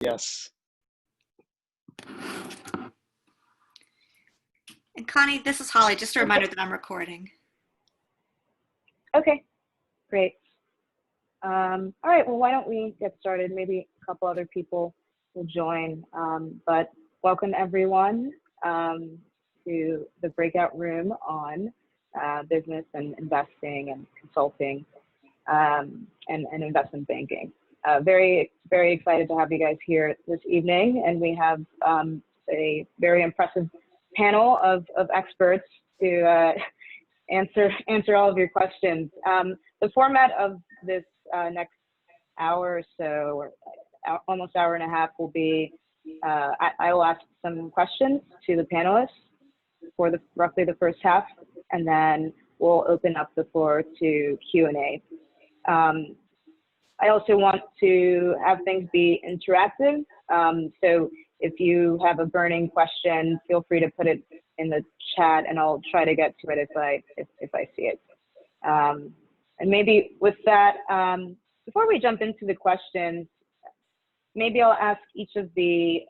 Yes. And Connie, this is Holly. Just a reminder that I'm recording. Okay, great. All right, well, why don't we get started? Maybe a couple other people will join, but welcome everyone to the breakout room on business and investing and consulting and investment banking. Very excited to have you guys here this evening, and we have a very impressive panel of experts to answer all of your questions. The format of this next hour or so, or almost hour and a half, will be I will ask some questions to the panelists for roughly the first half, and then we'll open up the floor to Q&A. I also want to have things be interactive. So if you have a burning question, feel free to put it in the chat, and I'll try to get to it if I see it. And maybe with that, before we jump into the questions, maybe I'll ask each of the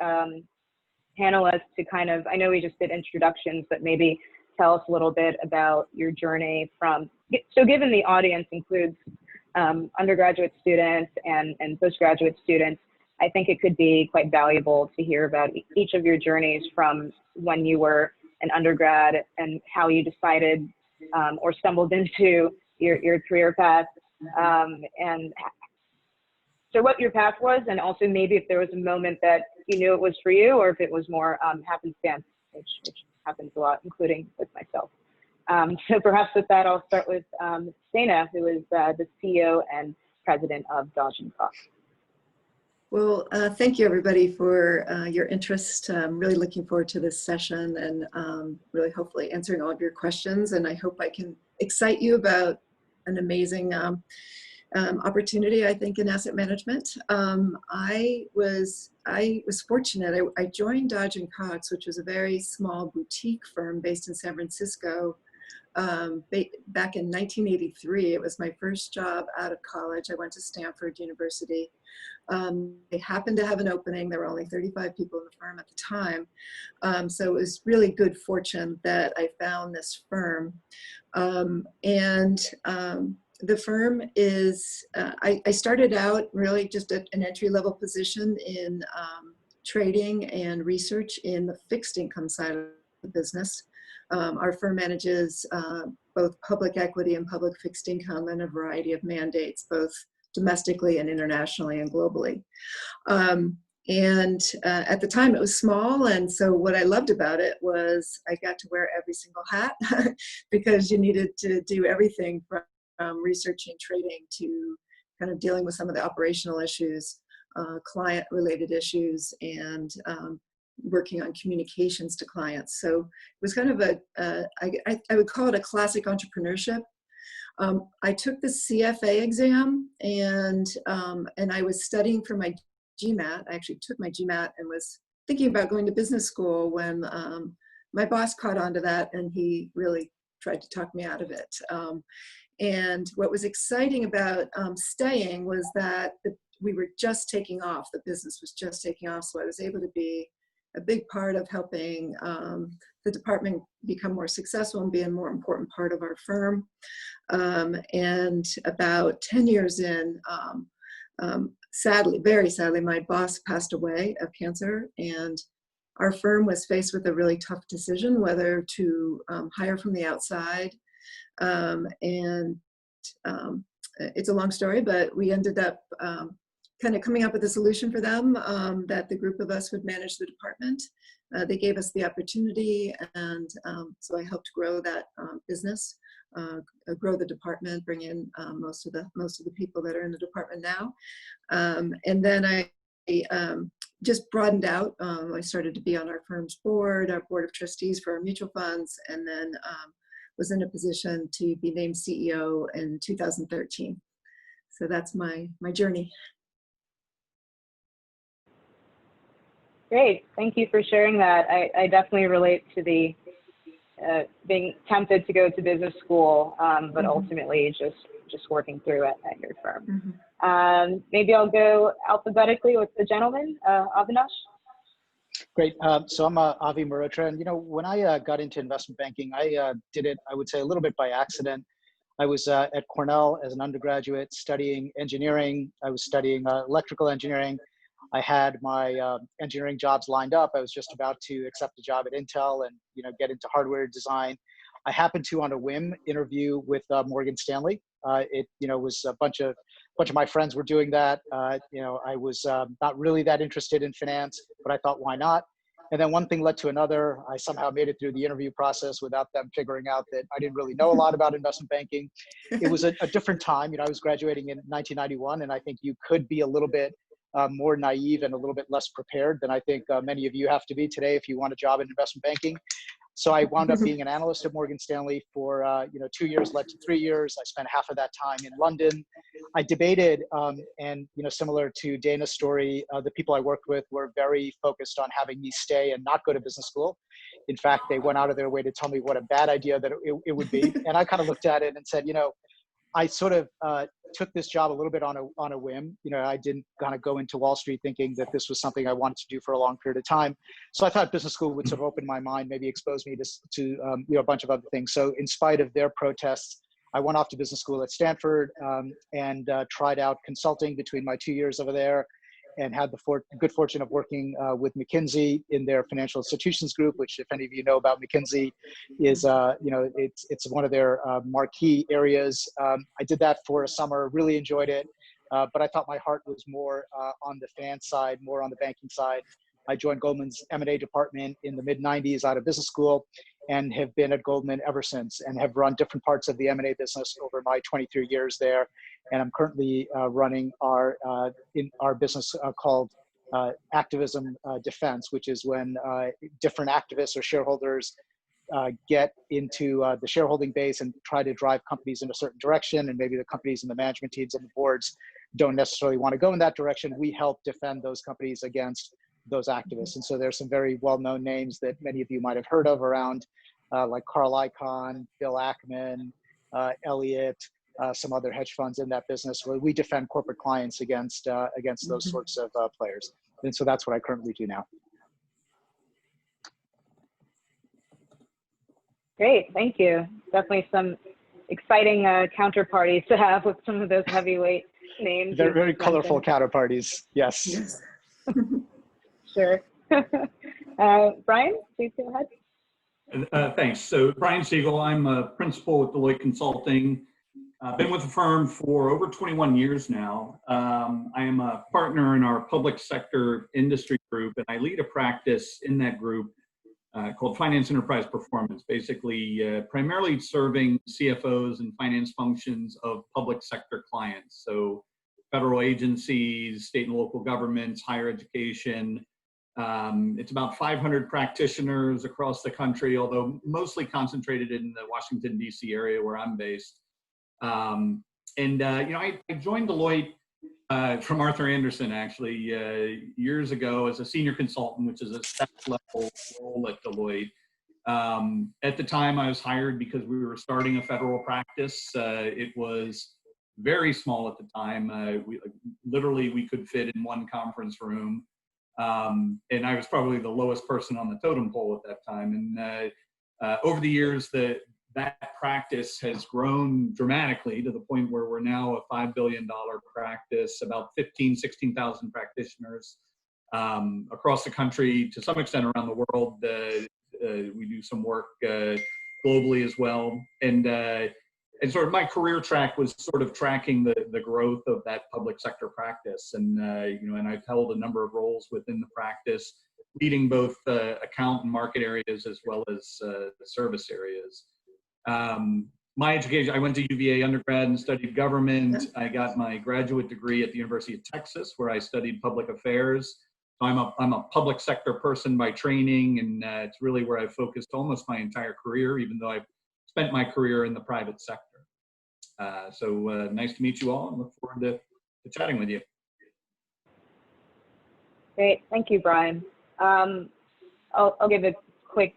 panelists to kind of, I know we just did introductions, but maybe tell us a little bit about your journey from, so given the audience includes undergraduate students and postgraduate students, I think it could be quite valuable to hear about each of your journeys from when you were an undergrad and how you decided or stumbled into your career path, and so what your path was, and also maybe if there was a moment that you knew it was for you, or if it was more happenstance, which happens a lot, including with myself. So perhaps with that, I'll start with Dana, who is the CEO and president of Dodge & Cox. Well, thank you everybody for your interest. I'm really looking forward to this session and really hopefully answering all of your questions. And I hope I can excite you about an amazing opportunity, I think, in asset management. I was fortunate. I joined Dodge & Cox, which was a very small boutique firm based in San Francisco, back in 1983. It was my first job out of college. I went to Stanford University. They happened to have an opening. There were only 35 people in the firm at the time. So it was really good fortune that I found this firm. The firm is, I started out really just at an entry-level position in trading and research in the fixed income side of the business. Our firm manages both public equity and public fixed income and a variety of mandates, both domestically and internationally and globally. At the time it was small, and so what I loved about it was I got to wear every single hat because you needed to do everything from researching, trading, to kind of dealing with some of the operational issues, client-related issues, and working on communications to clients. So it was kind of I would call it a classic entrepreneurship. I took the CFA exam, and I was studying for my GMAT. I actually took my GMAT and was thinking about going to business school when my boss caught on to that, and he really tried to talk me out of it. And what was exciting about staying was that we were just taking off. The business was just taking off, so I was able to be a big part of helping the department become more successful and be a more important part of our firm. And about 10 years in, sadly, very sadly, my boss passed away of cancer, and our firm was faced with a really tough decision whether to hire from the outside. It's a long story, but we ended up kind of coming up with a solution for them that the group of us would manage the department. They gave us the opportunity, and so I helped grow that business, grow the department, bring in most of the people that are in the department now, and then I just broadened out. I started to be on our firm's board, our board of trustees for our mutual funds, and then was in a position to be named CEO in 2013. So that's my journey. Great, thank you for sharing that. I definitely relate to the being tempted to go to business school, but ultimately just working through it at your firm. Maybe I'll go alphabetically with the gentleman, Avinash. Great. So I'm Avi Mehrotra, and when I got into investment banking, I did it, I would say, a little bit by accident. I was at Cornell as an undergraduate studying engineering. I was studying electrical engineering. I had my engineering jobs lined up. I was just about to accept a job at Intel and get into hardware design. I happened to, on a whim, interview with Morgan Stanley. It was a bunch of my friends were doing that. I was not really that interested in finance, but I thought, why not? And then one thing led to another. I somehow made it through the interview process without them figuring out that I didn't really know a lot about investment banking. It was a different time. I was graduating in 1991, and I think you could be a little bit more naive and a little bit less prepared than I think many of you have to be today if you want a job in investment banking. So I wound up being an analyst at Morgan Stanley for 2 years, led to 3 years. I spent half of that time in London. I debated, and similar to Dana's story, the people I worked with were very focused on having me stay and not go to business school. In fact, they went out of their way to tell me what a bad idea that it would be. And I kind of looked at it and said, I sort of took this job a little bit on a whim. I didn't kind of go into Wall Street thinking that this was something I wanted to do for a long period of time. So I thought business school would sort of open my mind, maybe expose me to a bunch of other things. So in spite of their protests, I went off to business school at Stanford and tried out consulting between my 2 years over there, and had the good fortune of working with McKinsey in their financial institutions group, which, if any of you know about McKinsey, is it's one of their marquee areas. I did that for a summer, really enjoyed it, but I thought my heart was more on the finance side, more on the banking side. I joined Goldman's M&A department in the mid-90s out of business school, and have been at Goldman ever since, and have run different parts of the M&A business over my 23 years there. And I'm currently running our business called Activism Defense, which is when different activists or shareholders get into the shareholding base and try to drive companies in a certain direction, and maybe the companies and the management teams and the boards don't necessarily want to go in that direction. We help defend those companies against those activists. And so there's some very well-known names that many of you might have heard of around, like Carl Icahn, Bill Ackman, Elliott, some other hedge funds in that business, where we defend corporate clients against those sorts of players. And so that's what I currently do now. Great, thank you. Definitely some exciting counterparties to have with some of those heavyweight names. They're very colorful counterparties, yes. Yes. Sure. Brian, please go ahead. Thanks. So Brian Siegel, I'm a principal with Deloitte Consulting. I've been with the firm for over 21 years now. I am a partner in our public sector industry group, and I lead a practice in that group called Finance Enterprise Performance, basically primarily serving CFOs and finance functions of public sector clients. So federal agencies, state and local governments, higher education. It's about 500 practitioners across the country, although mostly concentrated in the Washington, D.C. area where I'm based. I joined Deloitte from Arthur Andersen, actually, years ago as a senior consultant, which is a step-level role at Deloitte. At the time, I was hired because we were starting a federal practice. It was very small at the time. We could fit in one conference room. And I was probably the lowest person on the totem pole at that time. And over the years, that practice has grown dramatically to the point where we're now a $5 billion practice, about 16,000 practitioners across the country, to some extent around the world. We do some work globally as well. And sort of my career track was sort of tracking the growth of that public sector practice. And I've held a number of roles within the practice, leading both account and market areas as well as the service areas. My education, I went to UVA undergrad and studied government. I got my graduate degree at the University of Texas, where I studied public affairs. So I'm a public sector person by training, and it's really where I've focused almost my entire career, even though I've spent my career in the private sector. So nice to meet you all, and look forward to chatting with you. Great, thank you, Brian. I'll give a quick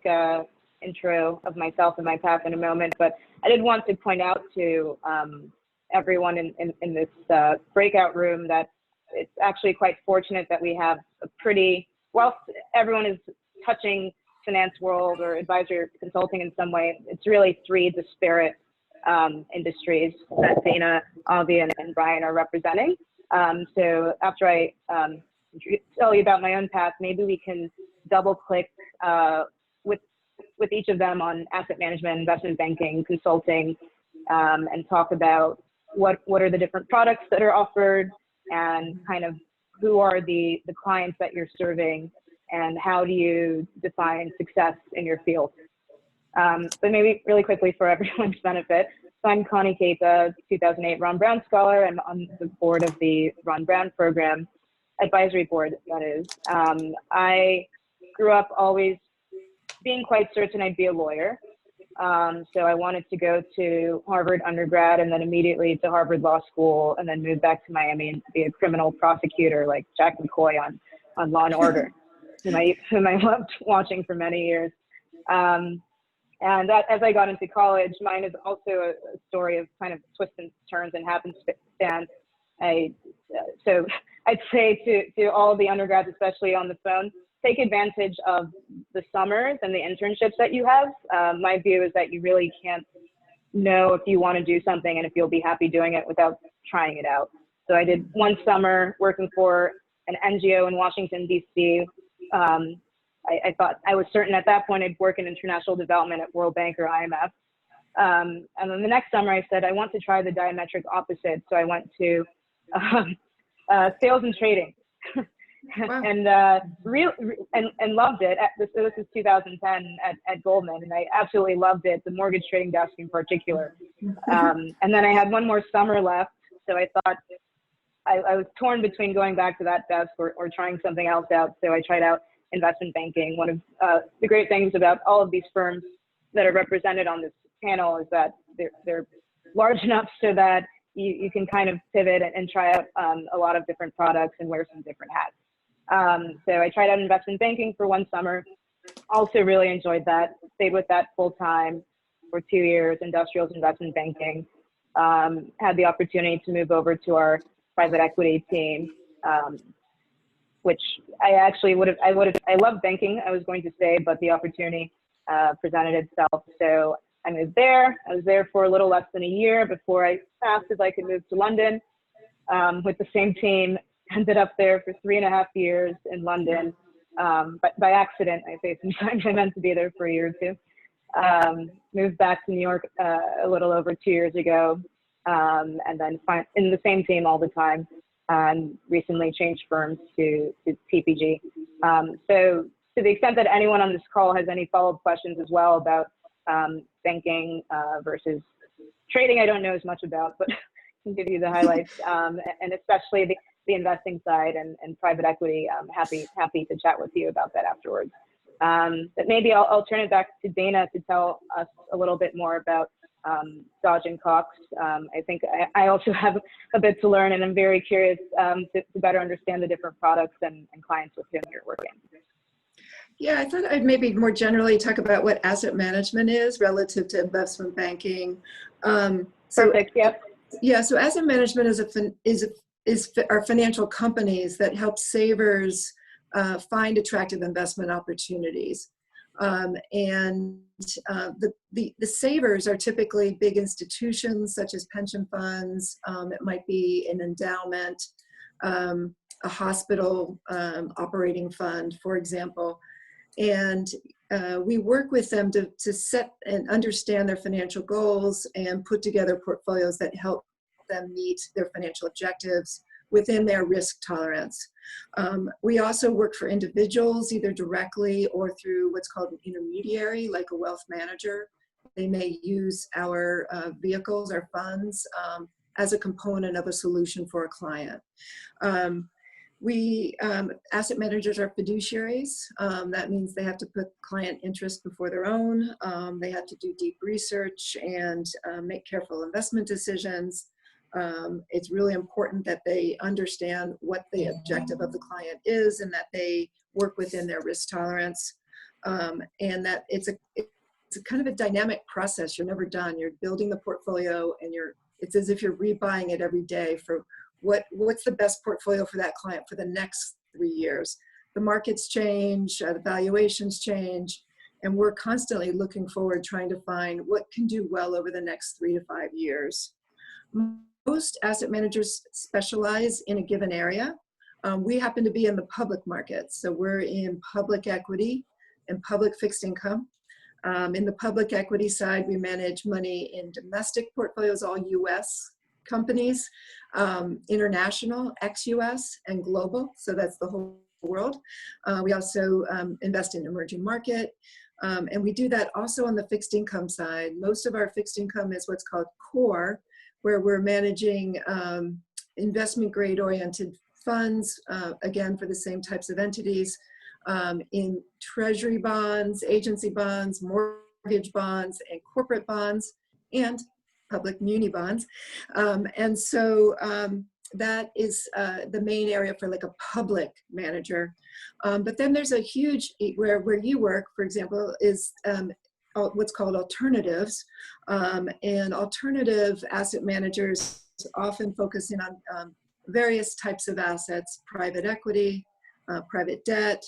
intro of myself and my path in a moment, but I did want to point out to everyone in this breakout room that it's actually quite fortunate that we have a pretty, whilst everyone is touching finance world or advisory or consulting in some way, it's really three disparate industries that Dana, Avi, and Brian are representing. So after I tell you about my own path, maybe we can double click with each of them on asset management, investment banking, consulting, and talk about what are the different products that are offered, and kind of who are the clients that you're serving, and how do you define success in your field. But maybe really quickly for everyone's benefit, so I'm Connie Keita, 2008 Ron Brown Scholar. I'm on the board of the Ron Brown Program, advisory board, that is. I grew up always being quite certain I'd be a lawyer. So I wanted to go to Harvard undergrad and then immediately to Harvard Law School, and then move back to Miami and be a criminal prosecutor like Jack McCoy on Law and Order, whom I loved watching for many years. And that, as I got into college, mine is also a story of kind of twists and turns and happenstance. So I'd say to all the undergrads, especially on the phone, take advantage of the summers and the internships that you have. My view is that you really can't know if you want to do something and if you'll be happy doing it without trying it out. So I did one summer working for an NGO in Washington, D.C. I thought I was certain at that point I'd work in international development at World Bank or IMF. And then the next summer I said, I want to try the diametric opposite. So I went to sales and trading. Wow. And loved it. This is 2010 at Goldman, and I absolutely loved it, the mortgage trading desk in particular. And then I had one more summer left, so I thought I was torn between going back to that desk or trying something else out. So I tried out investment banking. One of the great things about all of these firms that are represented on this panel is that they're large enough so that you can kind of pivot and try out a lot of different products and wear some different hats. So I tried out investment banking for one summer, also really enjoyed that, stayed with that full time for 2 years, industrials investment banking, had the opportunity to move over to our private equity team, which I actually I love banking, I was going to say, but the opportunity presented itself. So I moved there. I was there for a little less than a year before I asked if I could move to London with the same team. Ended up there for 3.5 years in London, but by accident. I say sometimes I meant to be there for a year or two. Moved back to New York a little over 2 years ago, and then in the same team all the time, and recently changed firms to TPG. So to the extent that anyone on this call has any follow-up questions as well about banking versus trading, I don't know as much about, but I can give you the highlights, and especially the investing side and private equity. I'm happy to chat with you about that afterwards. But maybe I'll turn it back to Dana to tell us a little bit more about Dodge and Cox. I think I also have a bit to learn, and I'm very curious to better understand the different products and clients with whom you're working. Yeah, I thought I'd maybe more generally talk about what asset management is relative to investment banking. Perfect. Yep. Yeah. So asset management are financial companies that help savers find attractive investment opportunities. The savers are typically big institutions such as pension funds. It might be an endowment, a hospital operating fund, for example. And we work with them to set and understand their financial goals and put together portfolios that help them meet their financial objectives within their risk tolerance. We also work for individuals, either directly or through what's called an intermediary, like a wealth manager. They may use our vehicles, our funds, as a component of a solution for a client. Asset managers are fiduciaries. That means they have to put client interest before their own. They have to do deep research and make careful investment decisions. It's really important that they understand what the objective of the client is and that they work within their risk tolerance, and that it's a kind of a dynamic process. You're never done. You're building the portfolio and you're it's as if you're rebuying it every day for what's the best portfolio for that client for the next 3 years. The markets change, the valuations change, and we're constantly looking forward, trying to find what can do well over the next 3 to 5 years. Most asset managers specialize in a given area. We happen to be in the public market, so we're in public equity and public fixed income. In the public equity side, we manage money in domestic portfolios, all US companies, international, ex-US, and global, so that's the whole world. We also invest in emerging market, and we do that also on the fixed income side. Most of our fixed income is what's called core, where we're managing investment grade oriented funds, again, for the same types of entities, in treasury bonds, agency bonds, mortgage bonds, and corporate bonds, and public muni bonds. And so that is the main area for like a public manager. But then there's a huge, where you work, for example, is what's called alternatives. And alternative asset managers often focusing on various types of assets, private equity, private debt.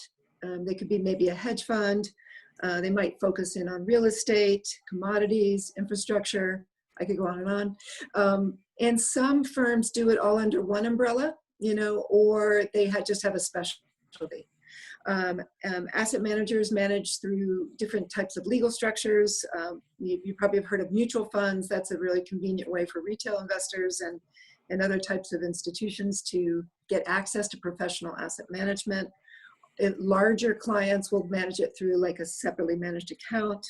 They could be maybe a hedge fund. They might focus in on real estate, commodities, infrastructure. I could go on and on. And some firms do it all under one umbrella, you know, or they just have a specialty. Asset managers manage through different types of legal structures. You probably have heard of mutual funds. That's a really convenient way for retail investors and other types of institutions to get access to professional asset management. Larger clients will manage it through like a separately managed account.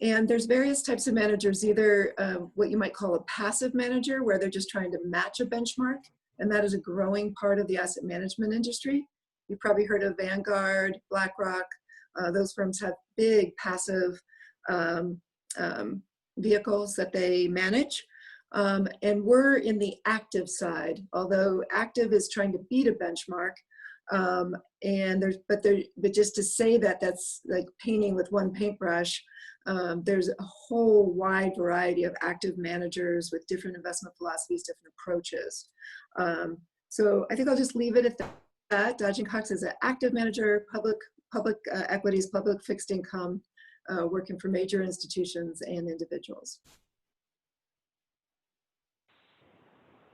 And there's various types of managers, either what you might call a passive manager, where they're just trying to match a benchmark, and that is a growing part of the asset management industry. You've probably heard of Vanguard, BlackRock. Those firms have big passive vehicles that they manage. And we're in the active side, although active is trying to beat a benchmark. But just to say that, that's like painting with one paintbrush. There's a whole wide variety of active managers with different investment philosophies, different approaches. So I think I'll just leave it at that. Dodge & Cox is an active manager, public equities, public fixed income, working for major institutions and individuals.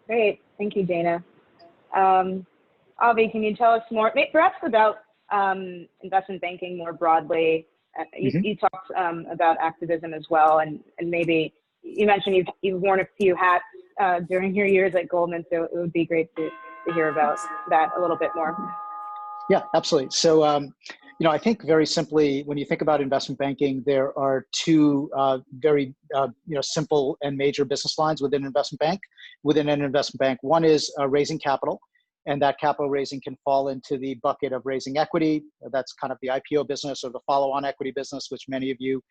Great, thank you, Dana. Avi, can you tell us more, perhaps about investment banking more broadly? You talked about activism as well, and maybe you mentioned you've worn a few hats during your years at Goldman, so it would be great to hear about that a little bit more. Yeah, absolutely. So, you know, I think very simply, when you think about investment banking, there are two very, simple and major business lines within an investment bank. Within an investment bank, one is raising capital, and that capital raising can fall into the bucket of raising equity. That's kind of the IPO business or the follow-on equity business, which many of you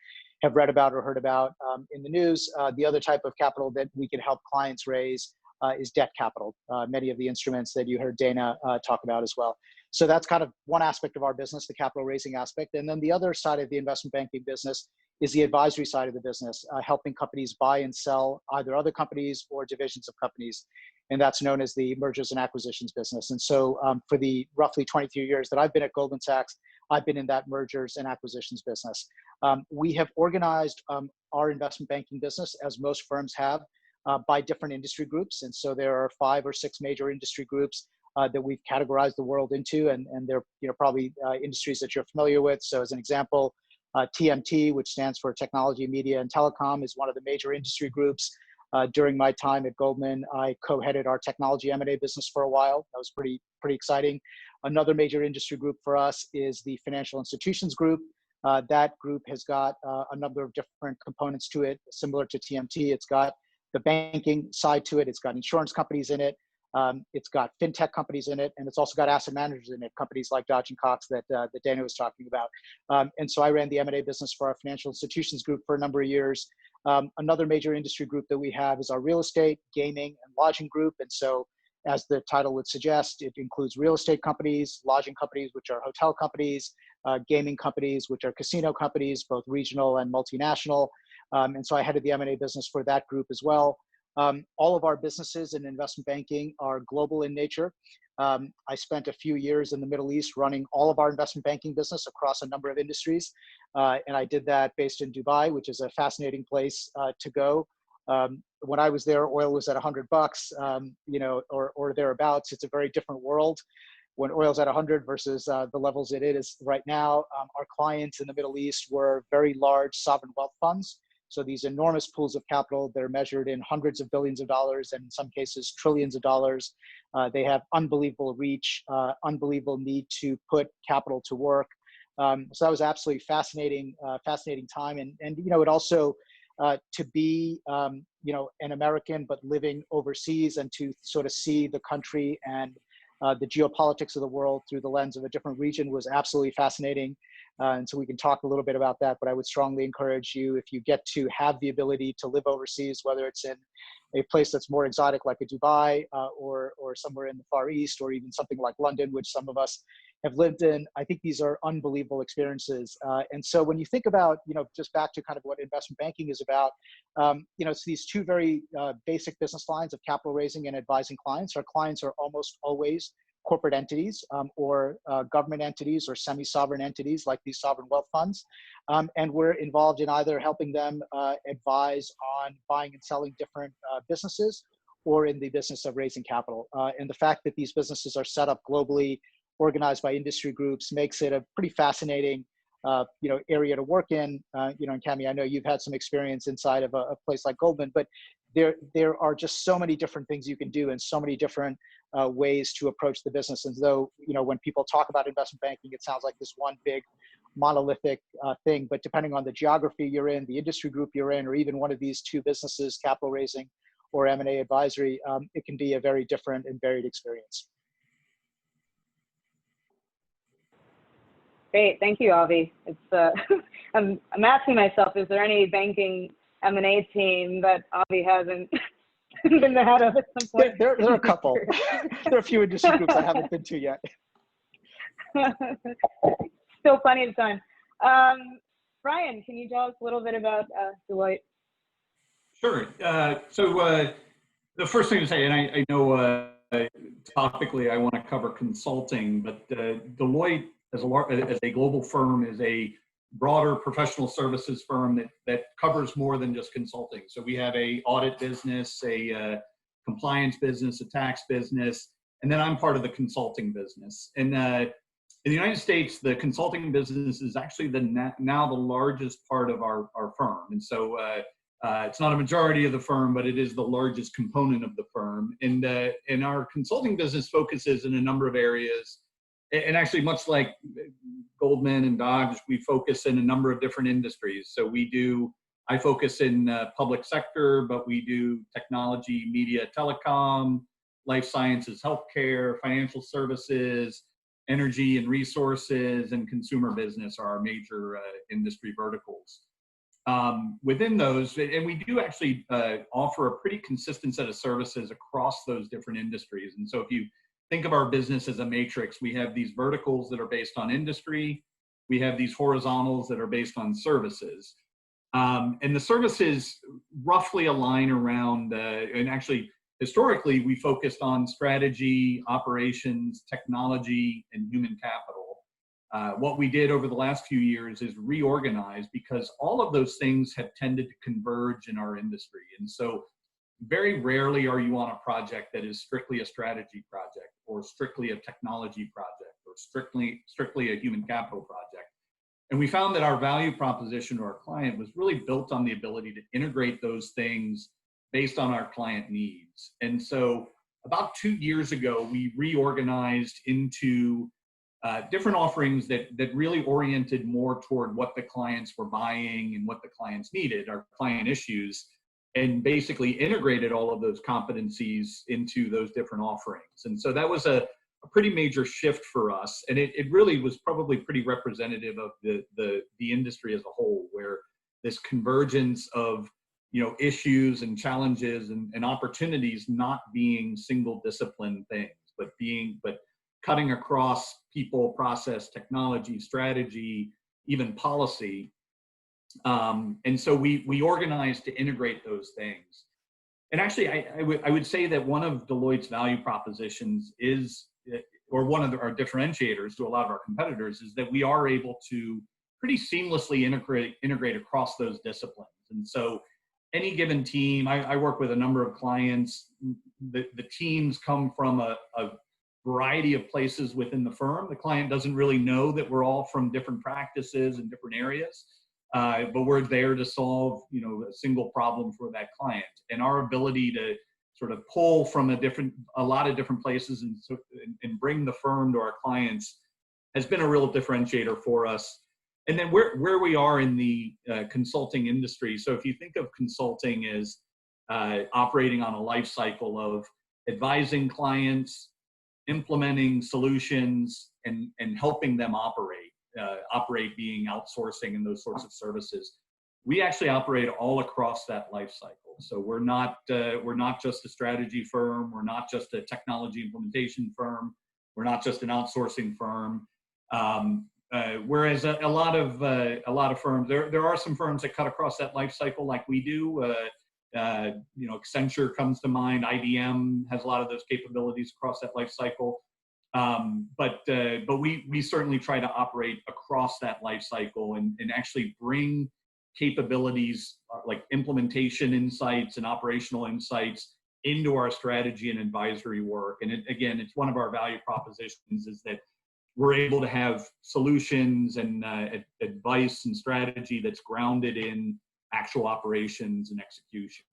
have read about or heard about in the news. The other type of capital that we can help clients raise is debt capital, many of the instruments that you heard Dana talk about as well. So that's kind of one aspect of our business, the capital raising aspect. And then the other side of the investment banking business is the advisory side of the business, helping companies buy and sell either other companies or divisions of companies. And that's known as the mergers and acquisitions business. And so for the roughly 23 years that I've been at Goldman Sachs, I've been in that mergers and acquisitions business. We have organized our investment banking business, as most firms have, by different industry groups. And so there are 5 or 6 major industry groups that we've categorized the world into, and they're probably industries that you're familiar with. So as an example, TMT, which stands for Technology, Media, and Telecom, is one of the major industry groups. During my time at Goldman, I co-headed our technology M&A business for a while. That was pretty exciting. Another major industry group for us is the Financial Institutions Group. That group has got a number of different components to it, similar to TMT. It's got the banking side to it. It's got insurance companies in it. It's got fintech companies in it, and it's also got asset managers in it, companies like Dodge & Cox that Dana was talking about. And so I ran the M&A business for our Financial Institutions Group for a number of years. Another major industry group that we have is our real estate, gaming, and lodging group. And so, as the title would suggest, it includes real estate companies, lodging companies, which are hotel companies, gaming companies, which are casino companies, both regional and multinational. And so I headed the M&A business for that group as well. All of our businesses in investment banking are global in nature. I spent a few years in the Middle East running all of our investment banking business across a number of industries. And I did that based in Dubai, which is a fascinating place to go. When I was there, oil was at $100, or thereabouts. It's a very different world when oil's at 100 versus the levels it is right now. Our clients in the Middle East were very large sovereign wealth funds. So these enormous pools of capital, they're measured in hundreds of billions of dollars and in some cases trillions of dollars. They have unbelievable reach, unbelievable need to put capital to work. So that was absolutely fascinating time. And it also, to be, an American, but living overseas and to sort of see the country and the geopolitics of the world through the lens of a different region was absolutely fascinating. And so we can talk a little bit about that, but I would strongly encourage you, if you get to have the ability to live overseas, whether it's in a place that's more exotic like a Dubai or somewhere in the Far East, or even something like London, which some of us have lived in, I think these are unbelievable experiences. And so when you think about, just back to kind of what investment banking is about, it's these two very basic business lines of capital raising and advising clients. Our clients are almost always corporate entities or government entities or semi-sovereign entities like these sovereign wealth funds. And we're involved in either helping them advise on buying and selling different businesses, or in the business of raising capital. And the fact that these businesses are set up globally, organized by industry groups, makes it a pretty fascinating area to work in. And Cami, I know you've had some experience inside of a place like Goldman, but there are just so many different things you can do and so many different ways to approach the business. And though, when people talk about investment banking, it sounds like this one big monolithic thing, but depending on the geography you're in, the industry group you're in, or even one of these two businesses, capital raising or M&A advisory, it can be a very different and varied experience. Great, thank you, Avi. It's I'm asking myself, is there any banking M&A team that Avi hasn't been the head of at some point? There are a couple. There are a few industry groups I haven't been to yet. Still plenty of time. Brian, can you tell us a little bit about Deloitte? Sure. So the first thing to say, and I know topically I want to cover consulting, but Deloitte as a global firm is a broader professional services firm that covers more than just consulting. So we have a audit business, a compliance business, a tax business, and then I'm part of the consulting business. And in the United States, the consulting business is actually now the largest part of our firm. And so it's not a majority of the firm, but it is the largest component of the firm. And our consulting business focuses in a number of areas. And actually, much like Goldman and Dodge, we focus in a number of different industries. So I focus in public sector, but we do technology, media, telecom, life sciences, healthcare, financial services, energy and resources, and consumer business are our major industry verticals. Within those, and we do actually offer a pretty consistent set of services across those different industries. And so if you think of our business as a matrix, we have these verticals that are based on industry. We have these horizontals that are based on services. And the services roughly align around, and actually historically we focused on strategy, operations, technology, and human capital. What we did over the last few years is reorganize, because all of those things have tended to converge in our industry. And so very rarely are you on a project that is strictly a strategy project, or strictly a technology project, or strictly a human capital project. And we found that our value proposition to our client was really built on the ability to integrate those things based on our client needs. And so about 2 years ago, we reorganized into different offerings that really oriented more toward what the clients were buying and what the clients needed, our client issues, and basically integrated all of those competencies into those different offerings. And so that was a pretty major shift for us. And it really was probably pretty representative of the industry as a whole, where this convergence of issues and challenges and opportunities not being single discipline things, but cutting across people, process, technology, strategy, even policy. And so we organized to integrate those things. And actually, I would say that one of Deloitte's value propositions is, or one of our differentiators to a lot of our competitors, is that we are able to pretty seamlessly integrate across those disciplines. And so any given team, I work with a number of clients, the teams come from a variety of places within the firm. The client doesn't really know that we're all from different practices and different areas, but we're there to solve, a single problem for that client. And our ability to sort of pull from a lot of different places and bring the firm to our clients has been a real differentiator for us. And then where we are in the consulting industry. So if you think of consulting as operating on a life cycle of advising clients, implementing solutions, and helping them operate being outsourcing and those sorts of services. We actually operate all across that life cycle. So we're not just a strategy firm. We're not just a technology implementation firm. We're not just an outsourcing firm. Whereas a lot of firms, there are some firms that cut across that life cycle like we do. Accenture comes to mind. IBM has a lot of those capabilities across that life cycle. But we certainly try to operate across that life cycle and actually bring capabilities like implementation insights and operational insights into our strategy and advisory work. And it's one of our value propositions is that we're able to have solutions and advice and strategy that's grounded in actual operations and execution.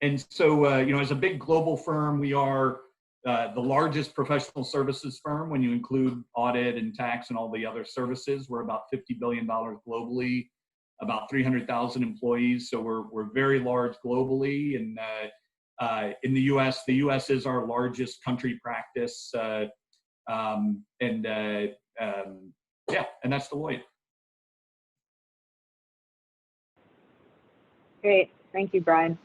And so, as a big global firm, we are the largest professional services firm when you include audit and tax and all the other services. We're about $50 billion globally, about 300,000 employees. So we're very large globally. And in the U.S. is our largest country practice. And that's Deloitte. Great. Thank you, Brian.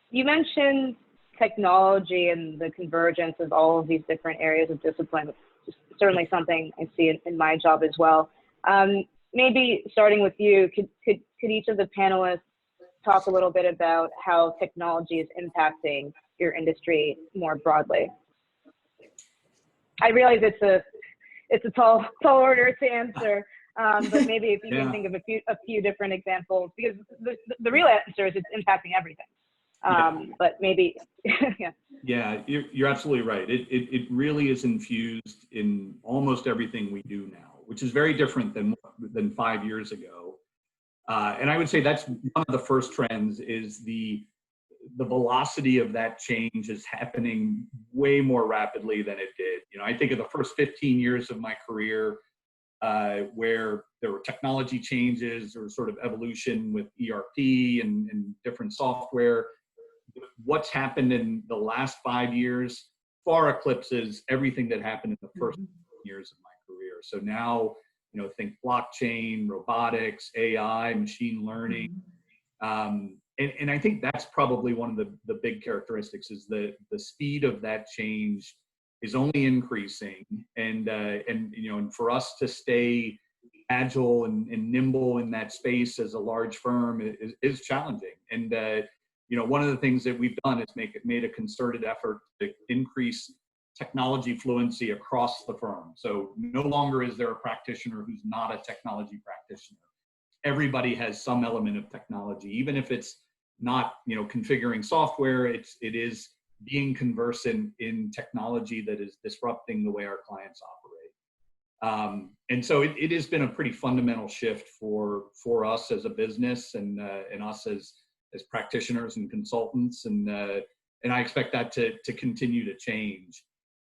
You mentioned technology and the convergence of all of these different areas of discipline, which is certainly something I see in my job as well. Maybe starting with you, could each of the panelists talk a little bit about how technology is impacting your industry more broadly? I realize it's a tall order to answer, but maybe if you can think of a few different examples, because the real answer is it's impacting everything. But maybe, yeah. Yeah, you're absolutely right. It really is infused in almost everything we do now, which is very different than 5 years ago. And I would say that's one of the first trends is the velocity of that change is happening way more rapidly than it did. I think of the first 15 years of my career where there were technology changes or sort of evolution with ERP and different software. What's happened in the last 5 years far eclipses everything that happened in the first years of my career. So now, think blockchain, robotics, AI, machine learning. And I think that's probably one of the big characteristics is the speed of that change is only increasing. And for us to stay agile and nimble in that space as a large firm is challenging. And, one of the things that we've done is made a concerted effort to increase technology fluency across the firm. So no longer is there a practitioner who's not a technology practitioner. Everybody has some element of technology, even if it's not, configuring software, it is being conversant in technology that is disrupting the way our clients operate. And so it has been a pretty fundamental shift for us as a business and us as practitioners and consultants. And I expect that to continue to change.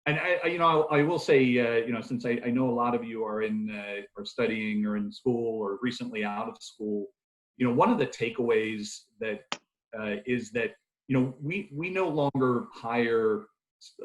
And I will say, since I know a lot of you are are studying or in school or recently out of school, one of the takeaways that is that we no longer hire,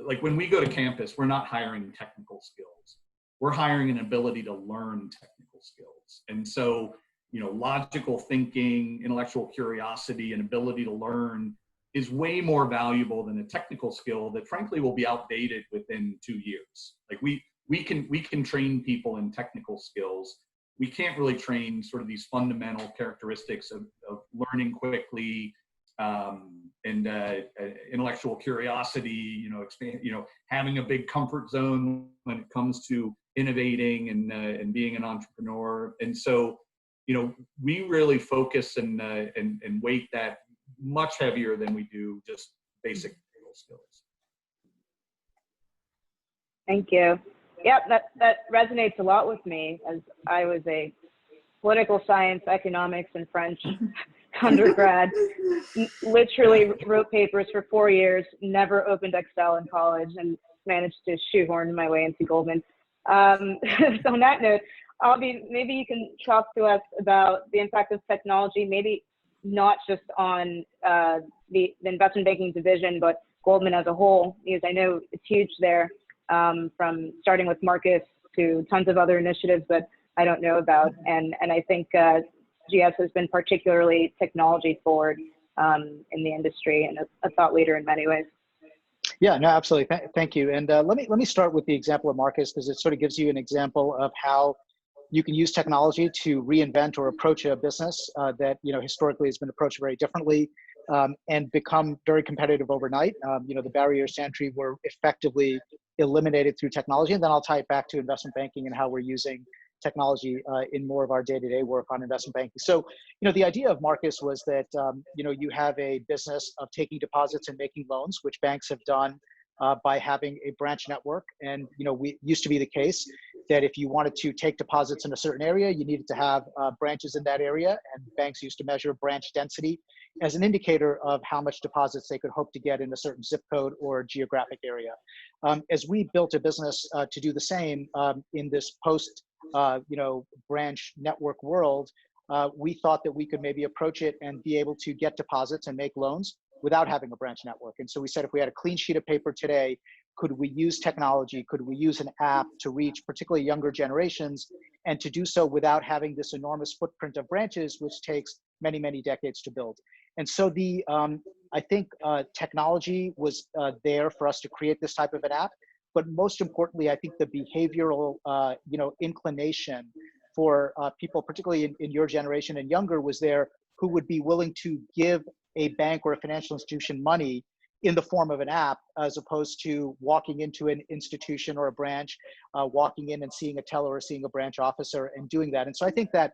like when we go to campus, we're not hiring technical skills. We're hiring an ability to learn technical skills. And so, logical thinking, intellectual curiosity, and ability to learn is way more valuable than a technical skill that frankly will be outdated within 2 years. Like we can train people in technical skills. We can't really train sort of these fundamental characteristics of learning quickly, and intellectual curiosity, having a big comfort zone when it comes to innovating and being an entrepreneur. And so, we really focus and weight that much heavier than we do just basic skills. Thank you. Yep, that resonates a lot with me, as I was a political science, economics, and French undergrad. Literally wrote papers for 4 years, never opened Excel in college, and managed to shoehorn my way into Goldman. So on that note, maybe you can talk to us about the impact of technology, maybe not just on the investment banking division, but Goldman as a whole, because I know it's huge there, from starting with Marcus to tons of other initiatives that I don't know about. And I think GS has been particularly technology forward in the industry and a thought leader in many ways. Yeah, no, absolutely. Thank you. And let me start with the example of Marcus, because it sort of gives you an example of how you can use technology to reinvent or approach a business that historically has been approached very differently, and become very competitive overnight. The barriers to entry were effectively eliminated through technology. And then I'll tie it back to investment banking and how we're using technology in more of our day-to-day work on investment banking. So, the idea of Marcus was that, you have a business of taking deposits and making loans, which banks have done by having a branch network. And, we used to be the case that if you wanted to take deposits in a certain area, you needed to have branches in that area. And banks used to measure branch density as an indicator of how much deposits they could hope to get in a certain zip code or geographic area. As we built a business to do the same in this post branch network world, we thought that we could maybe approach it and be able to get deposits and make loans without having a branch network. And so we said, if we had a clean sheet of paper today, could we use technology? Could we use an app to reach particularly younger generations, and to do so without having this enormous footprint of branches, which takes many, many decades to build? And so I think technology was there for us to create this type of an app. But most importantly, I think the behavioral, inclination for people, particularly in your generation and younger, was there, who would be willing to give a bank or a financial institution money in the form of an app, as opposed to walking into an institution or a branch, walking in and seeing a teller or seeing a branch officer and doing that. And so I think that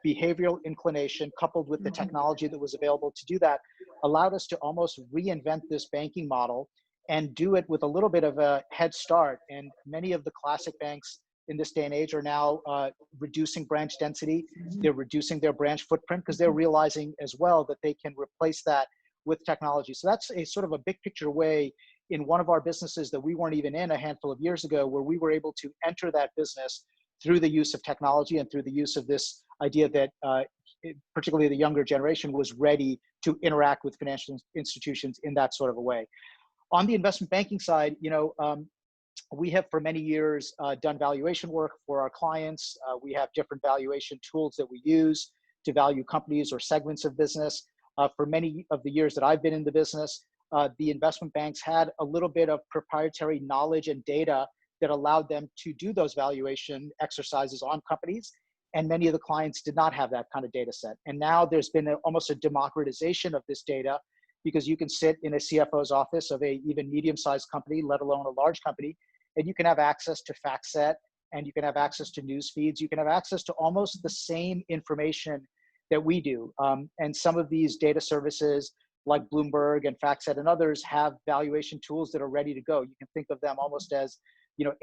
behavioral inclination, coupled with the technology that was available to do that, allowed us to almost reinvent this banking model and do it with a little bit of a head start. And many of the classic banks in this day and age are now reducing branch density. They're reducing their branch footprint because they're realizing as well that they can replace that with technology. So that's a sort of a big picture way in one of our businesses that we weren't even in a handful of years ago, where we were able to enter that business through the use of technology and through the use of this idea that particularly the younger generation was ready to interact with financial institutions in that sort of a way. On the investment banking side, we have for many years done valuation work for our clients. We have different valuation tools that we use to value companies or segments of business. For many of the years that I've been in the business, the investment banks had a little bit of proprietary knowledge and data that allowed them to do those valuation exercises on companies. And many of the clients did not have that kind of data set. And now there's been almost a democratization of this data, because you can sit in a CFO's office of a even medium-sized company, let alone a large company, and you can have access to FactSet, and you can have access to news feeds. You can have access to almost the same information that we do. And some of these data services like Bloomberg and FactSet and others have valuation tools that are ready to go. You can think of them almost as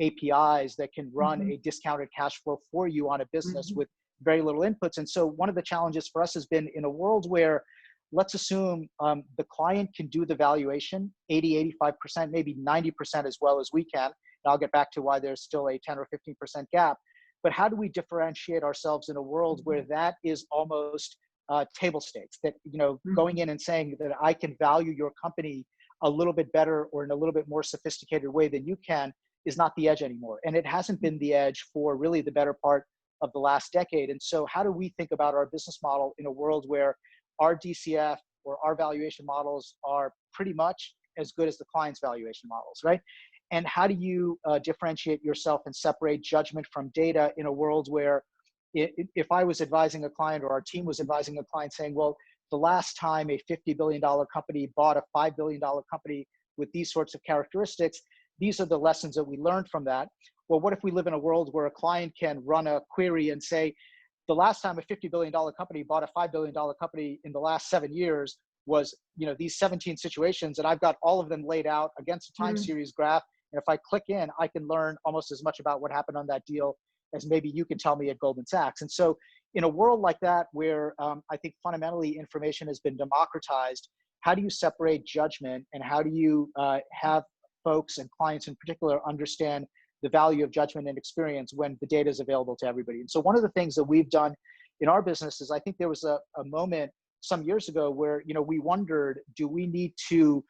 APIs that can run a discounted cash flow for you on a business with very little inputs. And so one of the challenges for us has been, in a world where, let's assume the client can do the valuation 80, 85%, maybe 90% as well as we can. And I'll get back to why there's still a 10 or 15% gap. But how do we differentiate ourselves in a world where that is almost table stakes? That, going in and saying that I can value your company a little bit better or in a little bit more sophisticated way than you can is not the edge anymore. And it hasn't been the edge for really the better part of the last decade. And so how do we think about our business model in a world where our DCF or our valuation models are pretty much as good as the client's valuation models, right? And how do you differentiate yourself and separate judgment from data in a world where if I was advising a client or our team was advising a client saying, well, the last time a $50 billion company bought a $5 billion company with these sorts of characteristics, these are the lessons that we learned from that. Well, what if we live in a world where a client can run a query and say, the last time a $50 billion company bought a $5 billion company in the last 7 years was, these 17 situations, and I've got all of them laid out against a time series graph. And if I click in, I can learn almost as much about what happened on that deal as maybe you can tell me at Goldman Sachs. And so in a world like that, where I think fundamentally information has been democratized, how do you separate judgment, and how do you have folks and clients in particular understand the value of judgment and experience when the data is available to everybody? And so one of the things that we've done in our business is, I think there was a moment some years ago where, we wondered, do we need to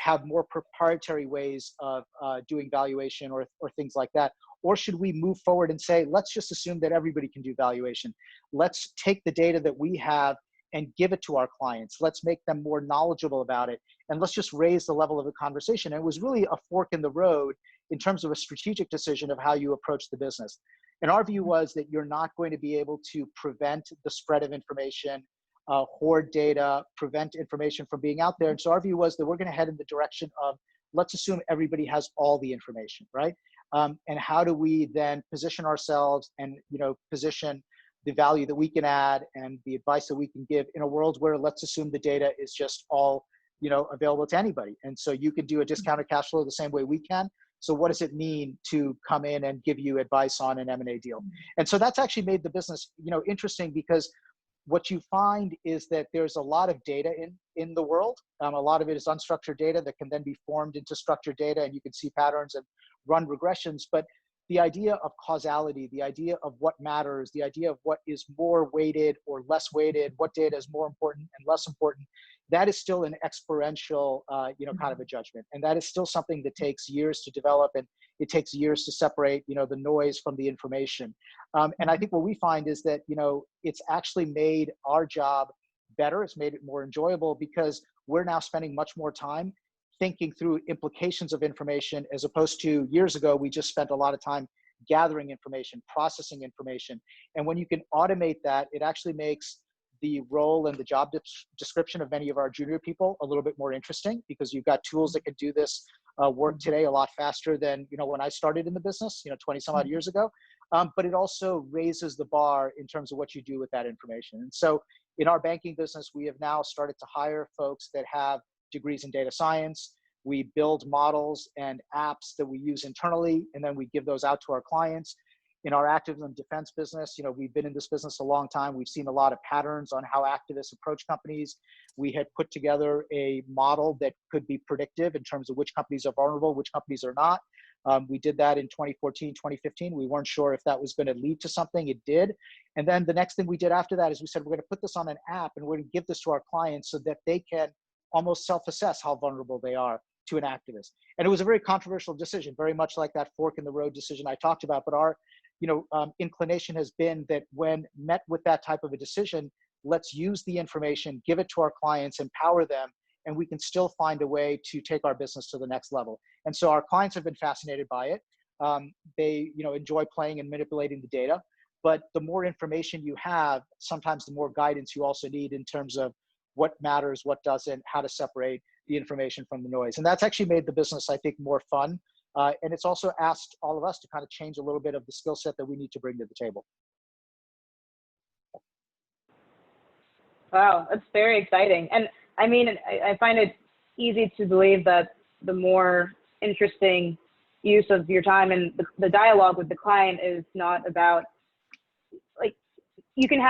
have more proprietary ways of doing valuation or things like that? Or should we move forward and say, let's just assume that everybody can do valuation. Let's take the data that we have and give it to our clients. Let's make them more knowledgeable about it. And let's just raise the level of the conversation. And it was really a fork in the road in terms of a strategic decision of how you approach the business. And our view was that you're not going to be able to prevent the spread of information, hoard data, prevent information from being out there. And so our view was that we're going to head in the direction of, let's assume everybody has all the information, right? And how do we then position ourselves and, position the value that we can add and the advice that we can give in a world where, let's assume the data is just all, available to anybody. And so you can do a discounted cash flow the same way we can. So what does it mean to come in and give you advice on an M&A deal? And so that's actually made the business, interesting, because what you find is that there's a lot of data in the world. A lot of it is unstructured data that can then be formed into structured data, and you can see patterns and run regressions. But the idea of causality, the idea of what matters, the idea of what is more weighted or less weighted, what data is more important and less important, that is still an experiential, kind of a judgment. And that is still something that takes years to develop, and it takes years to separate, the noise from the information. And I think what we find is that, it's actually made our job better. It's made it more enjoyable, because we're now spending much more time thinking through implications of information, as opposed to years ago, we just spent a lot of time gathering information, processing information. And when you can automate that, it actually makes the role and the job description of many of our junior people a little bit more interesting, because you've got tools that can do this work today a lot faster than, when I started in the business, 20 some odd years ago. But it also raises the bar in terms of what you do with that information. And so in our banking business, we have now started to hire folks that have degrees in data science. We build models and apps that we use internally, and then we give those out to our clients. In our activism defense business, we've been in this business a long time. We've seen a lot of patterns on how activists approach companies. We had put together a model that could be predictive in terms of which companies are vulnerable, which companies are not. We did that in 2014, 2015. We weren't sure if that was going to lead to something. It did. And then the next thing we did after that is we said, we're going to put this on an app, and we're going to give this to our clients so that they can almost self-assess how vulnerable they are to an activist. And it was a very controversial decision, very much like that fork in the road decision I talked about. But our inclination has been that when met with that type of a decision, let's use the information, give it to our clients, empower them, and we can still find a way to take our business to the next level. And so our clients have been fascinated by it. They enjoy playing and manipulating the data. But the more information you have, sometimes the more guidance you also need in terms of what matters, what doesn't, how to separate the information from the noise. And that's actually made the business, I think, more fun. And it's also asked all of us to kind of change a little bit of the skill set that we need to bring to the table. Wow, that's very exciting. And I mean, I find it easy to believe that the more interesting use of your time and the dialogue with the client is not about, like, you can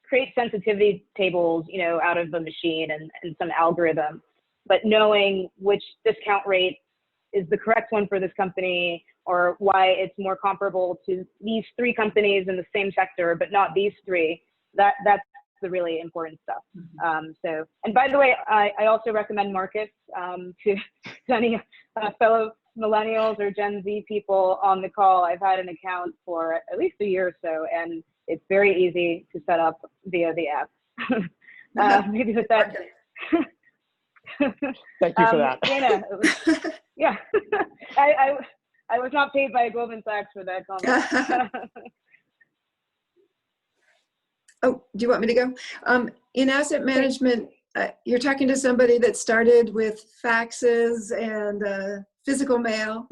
create sensitivity tables, out of a machine and some algorithm, but knowing which discount rate is the correct one for this company, or why it's more comparable to these three companies in the same sector, but not these three, that's the really important stuff. So, and by the way, I also recommend Marcus to any fellow millennials or Gen Z people on the call. I've had an account for at least a year or so, and it's very easy to set up via the app. Maybe with that. Thank you for that. Dana, Yeah, I was not paid by Goldman Sachs for that comment. Oh, do you want me to go? In asset management, you're talking to somebody that started with faxes and physical mail.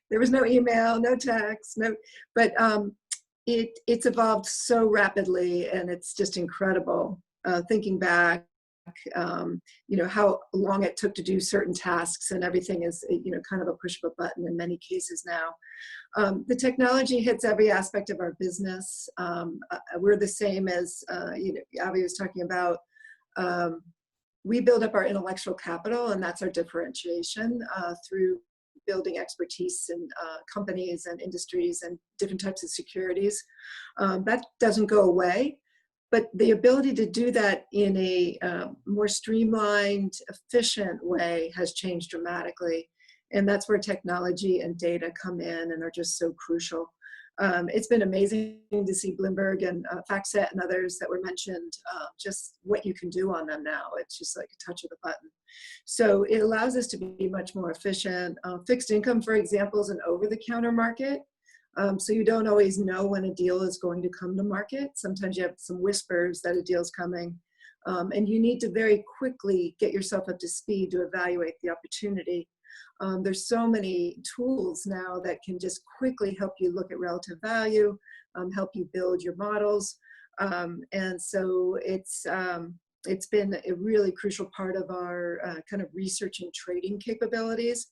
There was no email, no text, but it's evolved so rapidly, and it's just incredible. Thinking back, how long it took to do certain tasks, and everything is, kind of a push of a button in many cases now. The technology hits every aspect of our business. We're the same as, Avi was talking about. We build up our intellectual capital, and that's our differentiation through building expertise in companies and industries and different types of securities. That doesn't go away, but the ability to do that in a more streamlined, efficient way has changed dramatically. And that's where technology and data come in and are just so crucial. It's been amazing to see Bloomberg and FactSet and others that were mentioned, just what you can do on them now. It's just like a touch of the button. So it allows us to be much more efficient. Fixed income, for example, is an over-the-counter market. So you don't always know when a deal is going to come to market. Sometimes you have some whispers that a deal's coming. And you need to very quickly get yourself up to speed to evaluate the opportunity. There's so many tools now that can just quickly help you look at relative value, help you build your models. And so it's been a really crucial part of our kind of research and trading capabilities.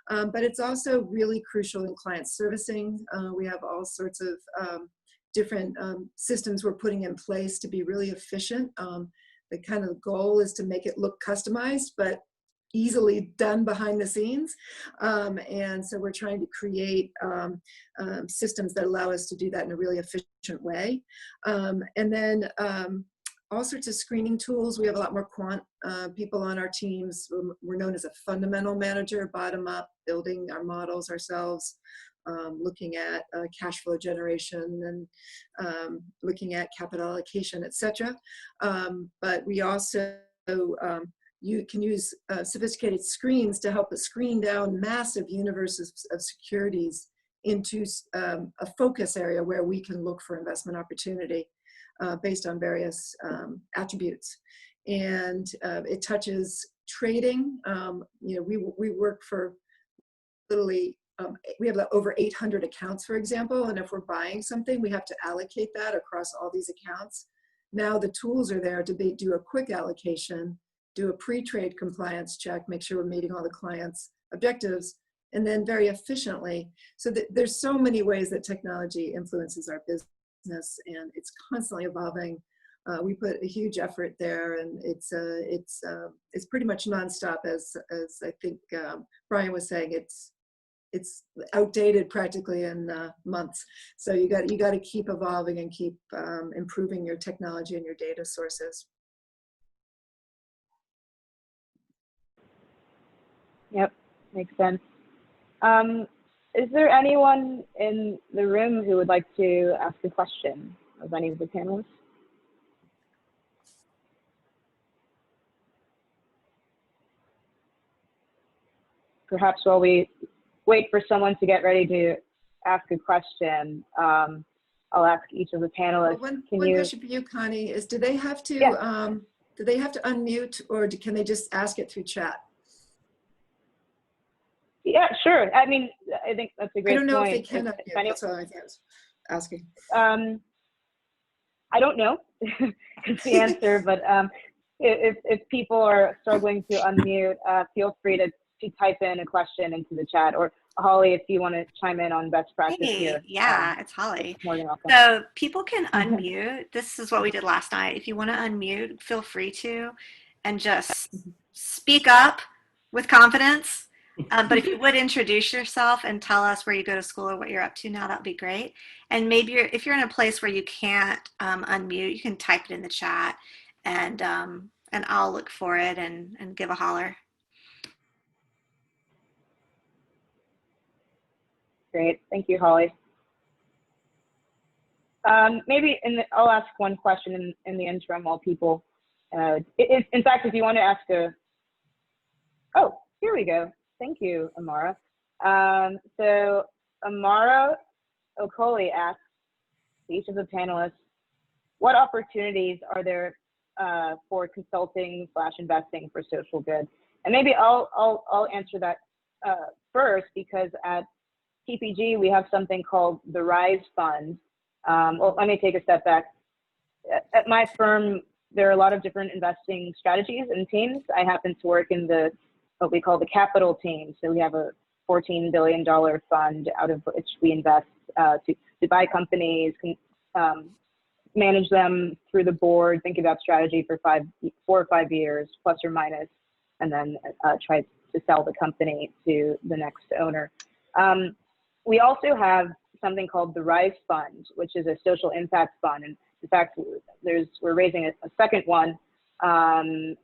But it's also really crucial in client servicing. We have all sorts of different systems we're putting in place to be really efficient. The kind of goal is to make it look customized, but easily done behind the scenes. And so we're trying to create systems that allow us to do that in a really efficient way. And then all sorts of screening tools. We have a lot more quant people on our teams. We're known as a fundamental manager, bottom up, building our models ourselves, looking at cash flow generation and looking at capital allocation, et cetera. But we also, you can use sophisticated screens to help us screen down massive universes of securities into a focus area where we can look for investment opportunity based on various attributes. And it touches trading. We work for literally, we have over 800 accounts, for example, and if we're buying something, we have to allocate that across all these accounts. Now the tools are there to do a quick allocation, do a pre-trade compliance check, make sure we're meeting all the clients' objectives, and then very efficiently. So there's so many ways that technology influences our business, and it's constantly evolving. We put a huge effort there, and it's pretty much nonstop, as I think Brian was saying. It's outdated practically in months. So you got to keep evolving and keep improving your technology and your data sources. Yep, makes sense. Is there anyone in the room who would like to ask a question of any of the panelists? Perhaps while we wait for someone to get ready to ask a question, I'll ask each of the panelists. Well, one question for you, Connie, is do they have to unmute, or can they just ask it through chat? Yeah, sure. I mean, I think that's a great point. I don't know if they can unmute. That's all I was asking. I don't know is the answer, but if people are struggling to unmute, feel free to type in a question into the chat, or Holly, if you want to chime in on best practice here. Yeah, it's Holly. More than welcome. So people can unmute. This is what we did last night. If you want to unmute, feel free to, and just speak up with confidence. But if you would introduce yourself and tell us where you go to school or what you're up to now, that would be great. And maybe if you're in a place where you can't unmute, you can type it in the chat, and I'll look for it and give a holler. Great, thank you, Holly. Maybe I'll ask one question in the interim while people. In fact, if you want to ask oh, here we go. Thank you, Amara. So Amara Okoli asks each of the panelists, what opportunities are there for consulting / investing for social good? And maybe I'll answer that first, because at TPG we have something called the Rise Fund. Well, let me take a step back. At my firm, there are a lot of different investing strategies and teams. I happen to work in what we call the capital team. So we have a $14 billion fund out of which we invest to buy companies, manage them through the board, think about strategy for 4 or 5 years, plus or minus, and then try to sell the company to the next owner. We also have something called the Rise Fund, which is a social impact fund. And in fact, we're raising a second one. And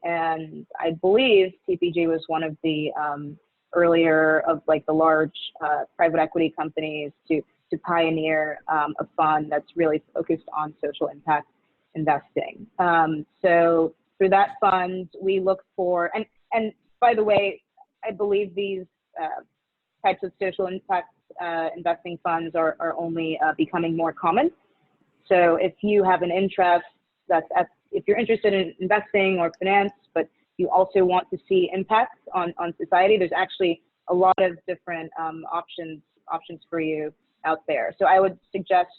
I believe TPG was one of the earlier of like the large private equity companies to pioneer a fund that's really focused on social impact investing. So through that fund, we look for, and by the way, I believe these types of social impact investing funds are only becoming more common. So if you have an interest if you're interested in investing or finance, but you also want to see impacts on society, there's actually a lot of different options for you out there. So I would suggest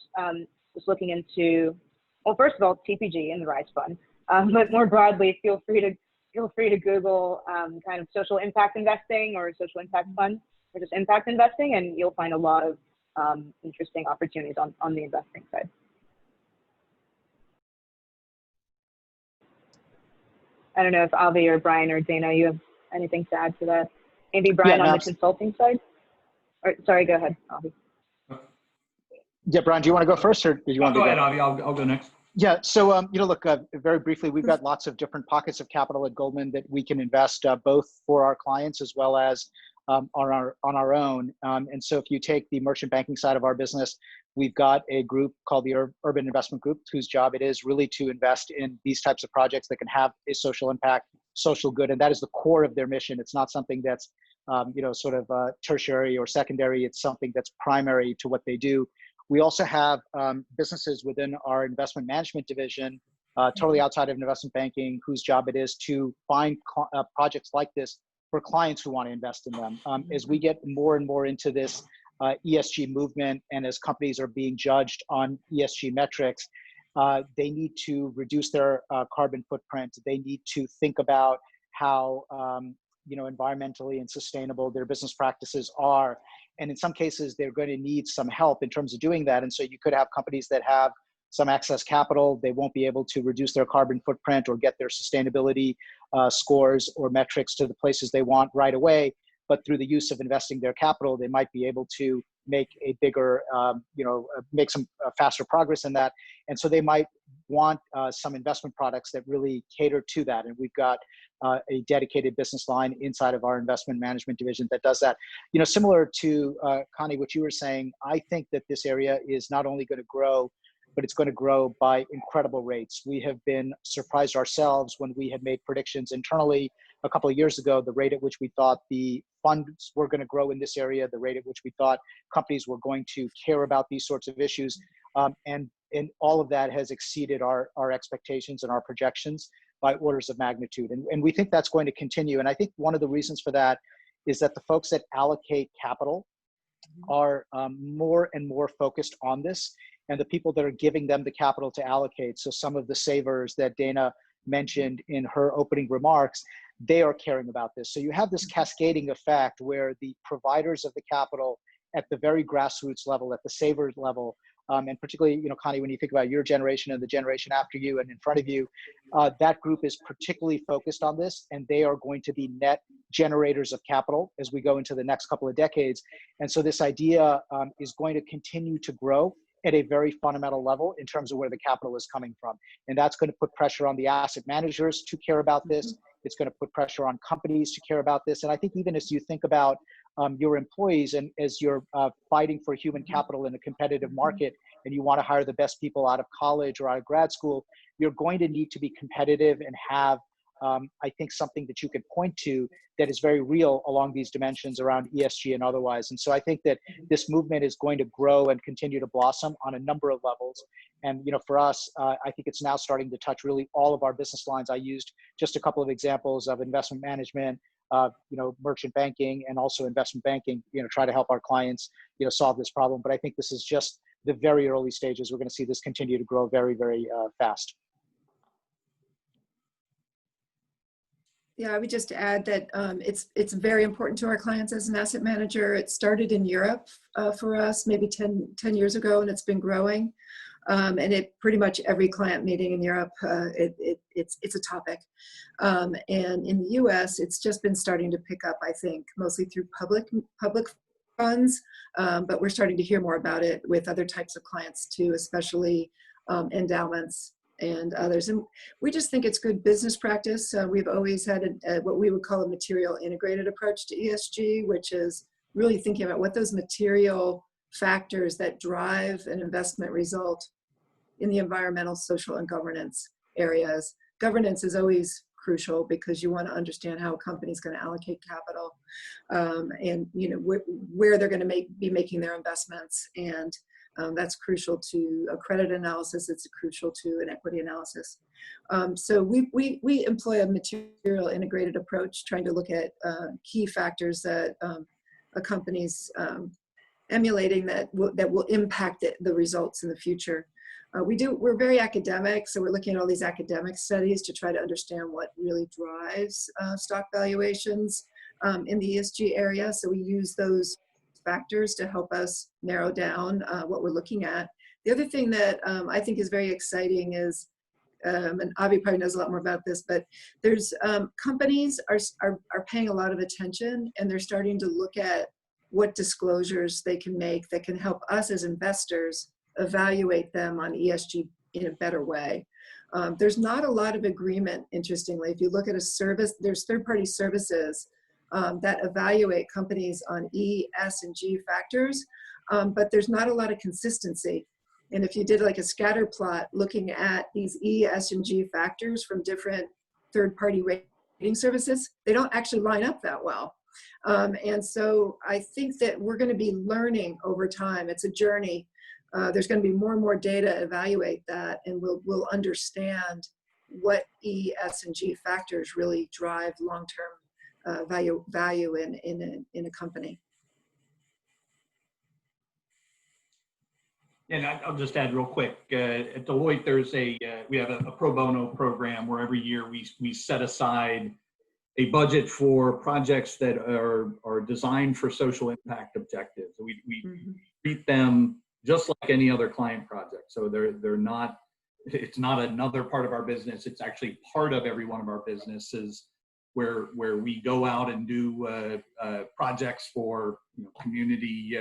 just looking into, well, first of all, TPG and the Rise Fund, but more broadly, feel free to Google kind of social impact investing or social impact fund or just impact investing, and you'll find a lot of interesting opportunities on the investing side. I don't know if Avi or Brian or Dana, you have anything to add to that? Maybe Brian on the consulting side? Or sorry, go ahead, Avi. Yeah, Brian, do you want to go first, or did you want to go ahead, Avi? I'll go next. Yeah, so look, very briefly, we've got lots of different pockets of capital at Goldman that we can invest both for our clients as well as on our own. And so if you take the merchant banking side of our business, we've got a group called the Urban Investment Group, whose job it is really to invest in these types of projects that can have a social impact, social good, and that is the core of their mission. It's not something that's sort of tertiary or secondary. It's something that's primary to what they do. We also have businesses within our investment management division, totally outside of investment banking, whose job it is to find projects like this for clients who want to invest in them. As we get more and more into this ESG movement, and as companies are being judged on ESG metrics, they need to reduce their carbon footprint. They need to think about how environmentally and sustainable their business practices are. And in some cases, they're going to need some help in terms of doing that. And so you could have companies that have some excess capital. They won't be able to reduce their carbon footprint or get their sustainability scores or metrics to the places they want right away. But through the use of investing their capital, they might be able to make a bigger, make some faster progress in that. And so they might want some investment products that really cater to that. And we've got a dedicated business line inside of our investment management division that does that. Similar to Connie, what you were saying, I think that this area is not only going to grow, but it's going to grow by incredible rates. We have been surprised ourselves when we had made predictions internally a couple of years ago, the rate at which we thought the funds were going to grow in this area, the rate at which we thought companies were going to care about these sorts of issues. And all of that has exceeded our expectations and our projections by orders of magnitude. And we think that's going to continue. And I think one of the reasons for that is that the folks that allocate capital are more and more focused on this, and the people that are giving them the capital to allocate. So some of the savers that Dana mentioned in her opening remarks, they are caring about this. So you have this cascading effect where the providers of the capital at the very grassroots level, at the saver level, and particularly, Connie, when you think about your generation and the generation after you and in front of you, that group is particularly focused on this, and they are going to be net generators of capital as we go into the next couple of decades. And so this idea is going to continue to grow at a very fundamental level in terms of where the capital is coming from. And that's going to put pressure on the asset managers to care about this. It's going to put pressure on companies to care about this. And I think even as you think about your employees and as you're fighting for human capital in a competitive market and you want to hire the best people out of college or out of grad school, you're going to need to be competitive and have I think, something that you could point to that is very real along these dimensions around ESG and otherwise. And so I think that this movement is going to grow and continue to blossom on a number of levels. And, you know, for us, I think it's now starting to touch really all of our business lines. I used just a couple of examples of investment management, you know, merchant banking, and also investment banking, you know, try to help our clients, you know, solve this problem. But I think this is just the very early stages. We're going to see this continue to grow very, very fast. Yeah, I would just add that it's very important to our clients as an asset manager. It started in Europe for us maybe 10 years ago, and it's been growing. And it pretty much every client meeting in Europe, it's a topic. And in the US, it's just been starting to pick up, I think, mostly through public funds. But we're starting to hear more about it with other types of clients too, especially endowments and others. And we just think it's good business practice. We've always had what we would call a material integrated approach to ESG, which is really thinking about what those material factors that drive an investment result in the environmental, social, and governance areas. Governance is always crucial because you want to understand how a company is going to allocate capital, and you know where they're going to be making their investments, and that's crucial to a credit analysis. It's crucial to an equity analysis. So we employ a material integrated approach, trying to look at key factors that a company's emulating that will impact the results in the future. We're very academic, so we're looking at all these academic studies to try to understand what really drives stock valuations in the ESG area. So we use those factors to help us narrow down what we're looking at. The other thing that I think is very exciting is, and Avi probably knows a lot more about this, but there's companies are paying a lot of attention, and they're starting to look at what disclosures they can make that can help us as investors evaluate them on ESG in a better way. There's not a lot of agreement, interestingly. If you look at a service, there's third-party services that evaluate companies on E, S, and G factors, but there's not a lot of consistency. And if you did like a scatter plot looking at these E, S, and G factors from different third-party rating services, they don't actually line up that well. And so I think that we're going to be learning over time. It's a journey. There's going to be more and more data to evaluate that, and we'll understand what E, S, and G factors really drive long-term value in a company. And I'll just add real quick. At Deloitte, we have a pro bono program where every year we set aside a budget for projects that are designed for social impact objectives. We treat them just like any other client project. So they're not, it's not another part of our business. It's actually part of every one of our businesses where we go out and do projects for community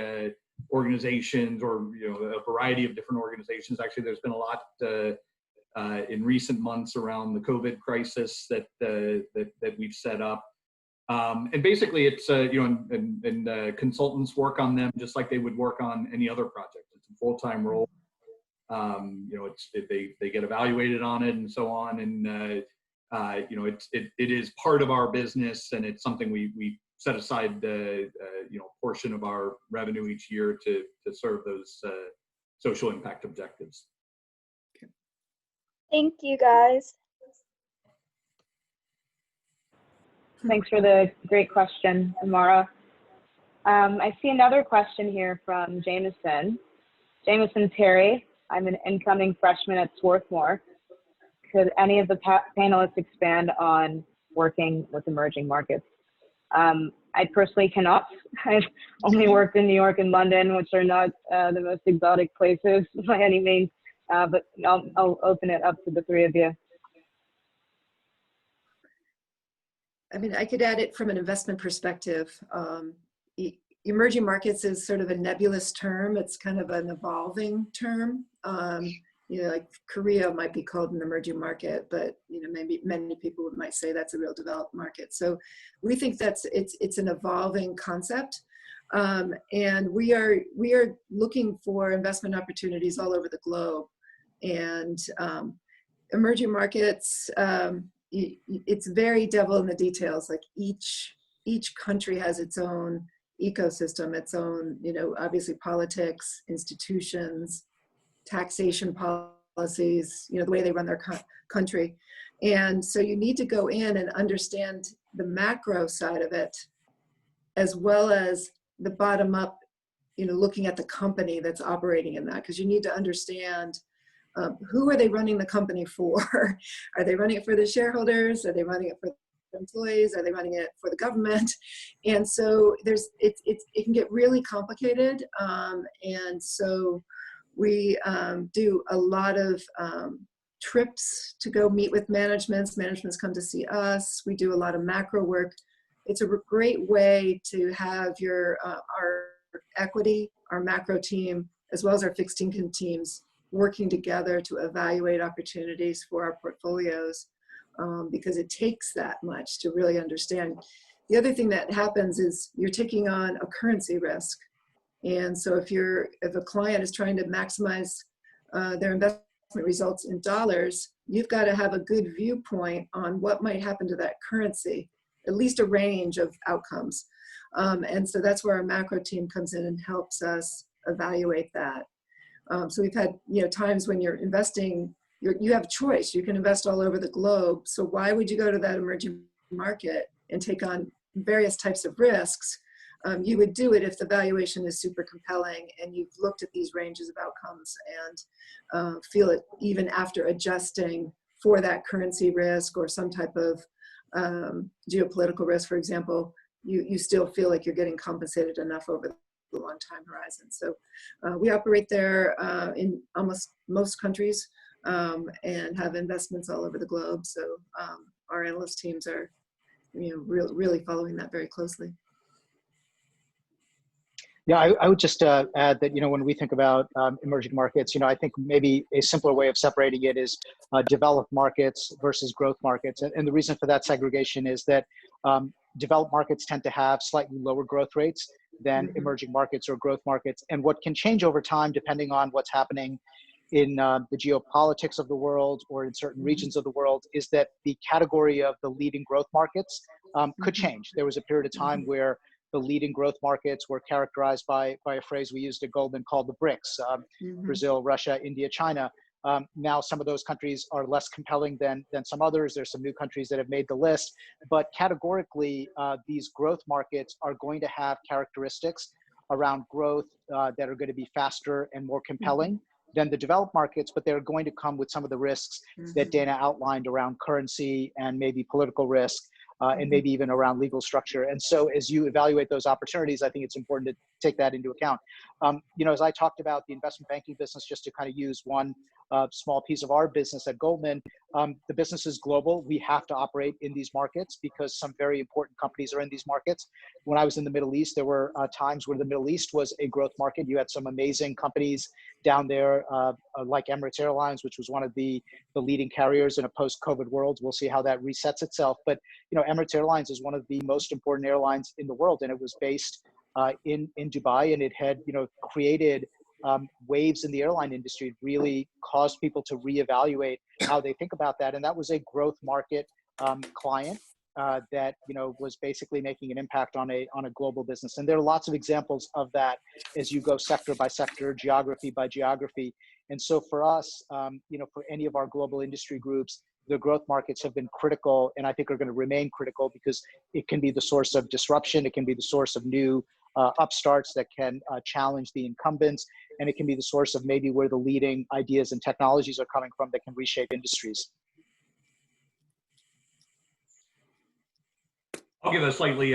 organizations, or a variety of different organizations. Actually, there's been a lot in recent months around the COVID crisis that we've set up. And basically it's, consultants work on them just like they would work on any other project. It's a full-time role. They get evaluated on it and so on. And, it is part of our business, and it's something we set aside portion of our revenue each year to serve those social impact objectives. Thank you, guys. Thanks for the great question, Amara. I see another question here from Jameson. Jameson Terry, I'm an incoming freshman at Swarthmore. Could any of the panelists expand on working with emerging markets? I personally cannot. I've only worked in New York and London, which are not the most exotic places by any means, but I'll open it up to the three of you. I mean, I could add it from an investment perspective. Emerging markets is sort of a nebulous term. It's kind of an evolving term. Like Korea might be called an emerging market, but maybe many people might say that's a real developed market. So we think it's an evolving concept, and we are looking for investment opportunities all over the globe. And emerging markets, it's very devil in the details. Like each country has its own ecosystem, its own, obviously politics, institutions, taxation policies, the way they run their country. And so you need to go in and understand the macro side of it, as well as the bottom up, looking at the company that's operating in that, because you need to understand who are they running the company for? Are they running it for the shareholders? Are they running it for the employees? Are they running it for the government? And so it can get really complicated. And so we do a lot of trips to go meet with managements. Managements come to see us. We do a lot of macro work. It's a great way to have our equity, our macro team, as well as our fixed income teams working together to evaluate opportunities for our portfolios, because it takes that much to really understand. The other thing that happens is you're taking on a currency risk. And so if a client is trying to maximize their investment results in dollars, you've got to have a good viewpoint on what might happen to that currency, at least a range of outcomes. And so that's where our macro team comes in and helps us evaluate that. So we've had times when you're investing, you have a choice. You can invest all over the globe. So why would you go to that emerging market and take on various types of risks? You would do it if the valuation is super compelling and you've looked at these ranges of outcomes and feel it even after adjusting for that currency risk or some type of geopolitical risk, for example, you still feel like you're getting compensated enough over the long time horizon. So we operate there in almost most countries and have investments all over the globe. So our analyst teams are really following that very closely. Yeah, I would just add that, when we think about emerging markets, I think maybe a simpler way of separating it is developed markets versus growth markets. And the reason for that segregation is that developed markets tend to have slightly lower growth rates than emerging markets or growth markets. And what can change over time, depending on what's happening in the geopolitics of the world or in certain regions of the world, is that the category of the leading growth markets could change. There was a period of time where the leading growth markets were characterized by a phrase we used at Goldman called the BRICS, Brazil, Russia, India, China. Now some of those countries are less compelling than some others. There's some new countries that have made the list, but categorically, these growth markets are going to have characteristics around growth that are going to be faster and more compelling than the developed markets, but they're going to come with some of the risks that Dana outlined around currency and maybe political risk. And maybe even around legal structure. And so as you evaluate those opportunities, I think it's important to take that into account. As I talked about the investment banking business, just to kind of use one small piece of our business at Goldman, the business is global. We have to operate in these markets because some very important companies are in these markets. When I was in the Middle East, there were times where the Middle East was a growth market. You had some amazing companies down there, like Emirates Airlines, which was one of the leading carriers in a post-COVID world. We'll see how that resets itself. But Emirates Airlines is one of the most important airlines in the world, and it was based in Dubai, and it had created waves in the airline industry. It really caused people to reevaluate how they think about that, and that was a growth market client that was basically making an impact on a global business. And there are lots of examples of that as you go sector by sector, geography by geography. And so for us, for any of our global industry groups, the growth markets have been critical, and I think are going to remain critical because it can be the source of disruption. It can be the source of new upstarts that can challenge the incumbents, and it can be the source of maybe where the leading ideas and technologies are coming from that can reshape industries. I'll give a slightly,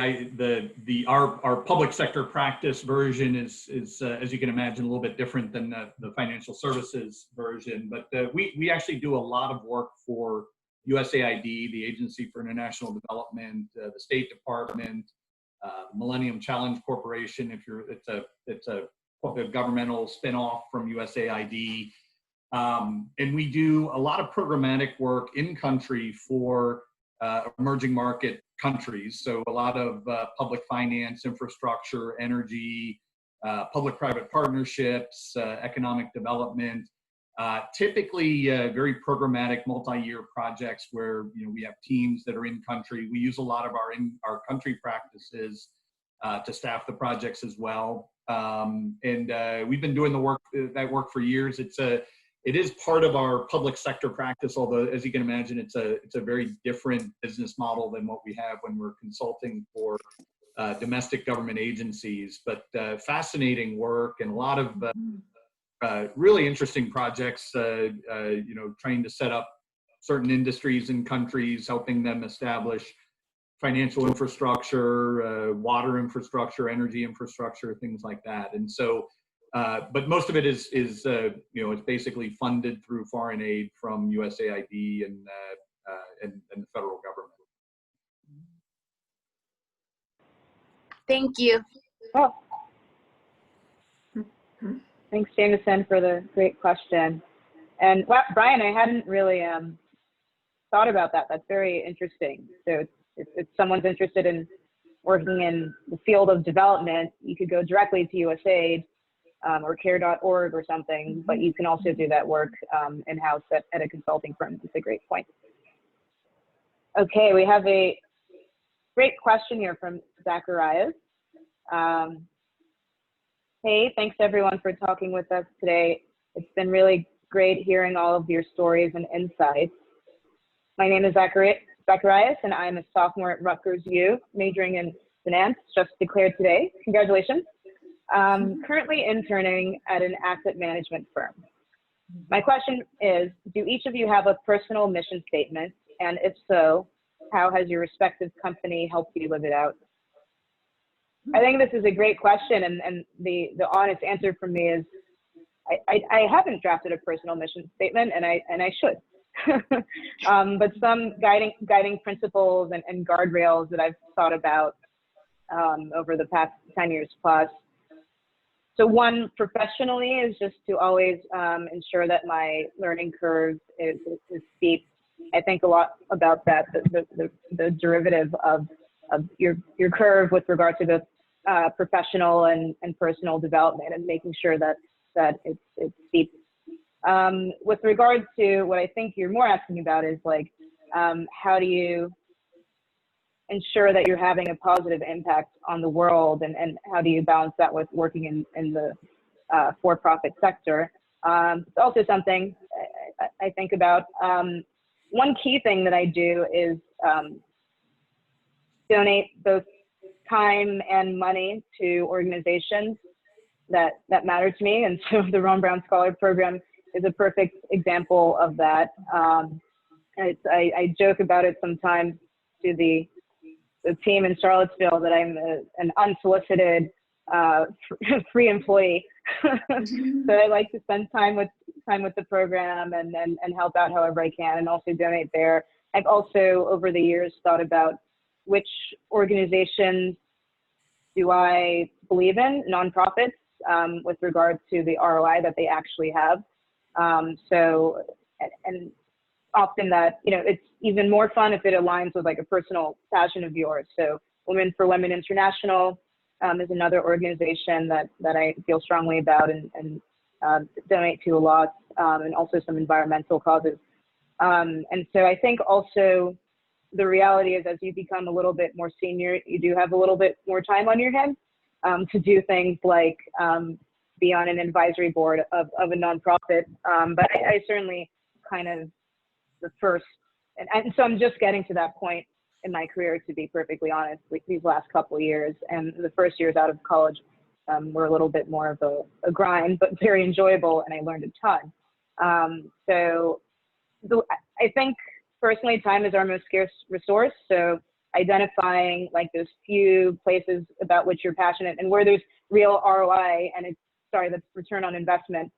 our public sector practice version is as you can imagine, a little bit different than the financial services version. But we actually do a lot of work for USAID, the Agency for International Development, the State Department, Millennium Challenge Corporation. It's a governmental spinoff from USAID, and we do a lot of programmatic work in country for emerging market countries. So a lot of public finance, infrastructure, energy, public-private partnerships, economic development. Typically very programmatic multi-year projects where we have teams that are in country. We use a lot of our country practices to staff the projects as well. We've been doing that work for years. It is part of our public sector practice, although as you can imagine, it's a very different business model than what we have when we're consulting for domestic government agencies. But fascinating work and a lot of really interesting projects, trying to set up certain industries and countries, helping them establish financial infrastructure, water infrastructure, energy infrastructure, things like that. And so, but most of it is it's basically funded through foreign aid from USAID and the federal government. Thank you. Oh. Thanks, Jameson, for the great question. And Brian, I hadn't really thought about that. That's very interesting. So if someone's interested in working in the field of development, you could go directly to USAID or care.org or something, but you can also do that work in-house at a consulting firm. It's a great point. Okay, we have a great question here from Zacharias. Hey, thanks everyone for talking with us today. It's been really great hearing all of your stories and insights. My name is Zacharias, and I'm a sophomore at Rutgers U, majoring in finance, just declared today. Congratulations. Currently interning at an asset management firm. My question is, do each of you have a personal mission statement? And if so, how has your respective company helped you live it out? I think this is a great question, and the honest answer from me is I haven't drafted a personal mission statement, and I should. But some guiding principles and guardrails that I've thought about over the past 10 years plus. So one, professionally, is just to always ensure that my learning curve is steep. I think a lot about that, the derivative of your curve with regard to the professional and personal development, and making sure that it's steep. With regard to what I think you're more asking about is like, how do you ensure that you're having a positive impact on the world, and how do you balance that with working in the for-profit sector? It's also something I think about. One key thing that I do is donate both time and money to organizations that matter to me, and so the Ron Brown Scholar Program is a perfect example of that. I joke about it sometimes to the team in Charlottesville that I'm an unsolicited free employee. So I like to spend time with the program and help out however I can, and also donate there. I've also over the years thought about which organizations do I believe in, nonprofits, with regard to the ROI that they actually have. So often that, it's even more fun if it aligns with like a personal passion of yours. So Women for Women International is another organization that I feel strongly about and donate to a lot, and also some environmental causes. And so I think also the reality is, as you become a little bit more senior, you do have a little bit more time on your hands to do things like be on an advisory board of a nonprofit. But I certainly kind of the first, and so I'm just getting to that point in my career, to be perfectly honest, like these last couple of years. And the first years out of college were a little bit more of a grind, but very enjoyable, and I learned a ton. So I think personally, time is our most scarce resource. So identifying like those few places about which you're passionate and where there's real ROI, and the return on investment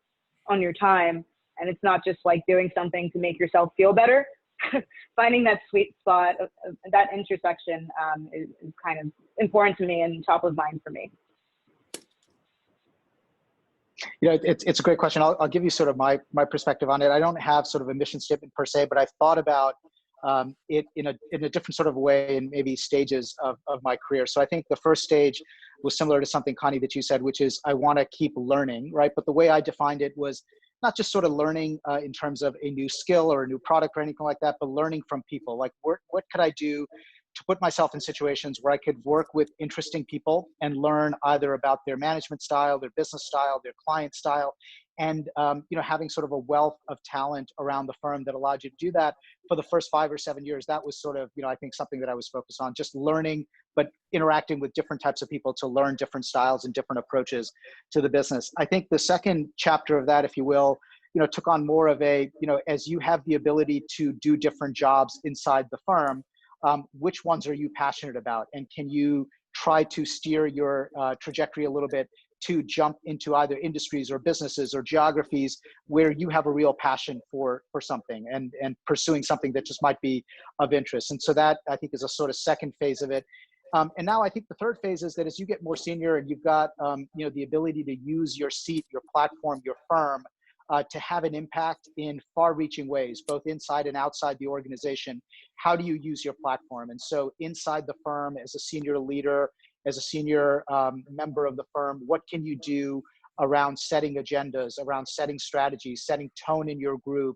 on your time. And it's not just like doing something to make yourself feel better. Finding that sweet spot, that intersection is kind of important to me and top of mind for me. It's a great question. I'll give you sort of my perspective on it. I don't have sort of a mission statement per se, but I've thought about it in a different sort of way in maybe stages of my career. So I think the first stage was similar to something, Connie, that you said, which is I want to keep learning, right? But the way I defined it was not just sort of learning in terms of a new skill or a new product or anything like that, but learning from people. Like, what could I do to put myself in situations where I could work with interesting people and learn either about their management style, their business style, their client style, and having sort of a wealth of talent around the firm that allowed you to do that for the first 5 or 7 years. That was sort of, I think something that I was focused on, just learning, but interacting with different types of people to learn different styles and different approaches to the business. I think the second chapter of that, if you will, took on more of a, as you have the ability to do different jobs inside the firm, which ones are you passionate about? And can you try to steer your trajectory a little bit to jump into either industries or businesses or geographies where you have a real passion for something and pursuing something that just might be of interest. And so that, I think, is a sort of second phase of it. And now I think the third phase is that as you get more senior and you've got the ability to use your seat, your platform, your firm, to have an impact in far-reaching ways, both inside and outside the organization. How do you use your platform? And so inside the firm, as a senior leader, as a senior member of the firm, what can you do around setting agendas, around setting strategies, setting tone in your group,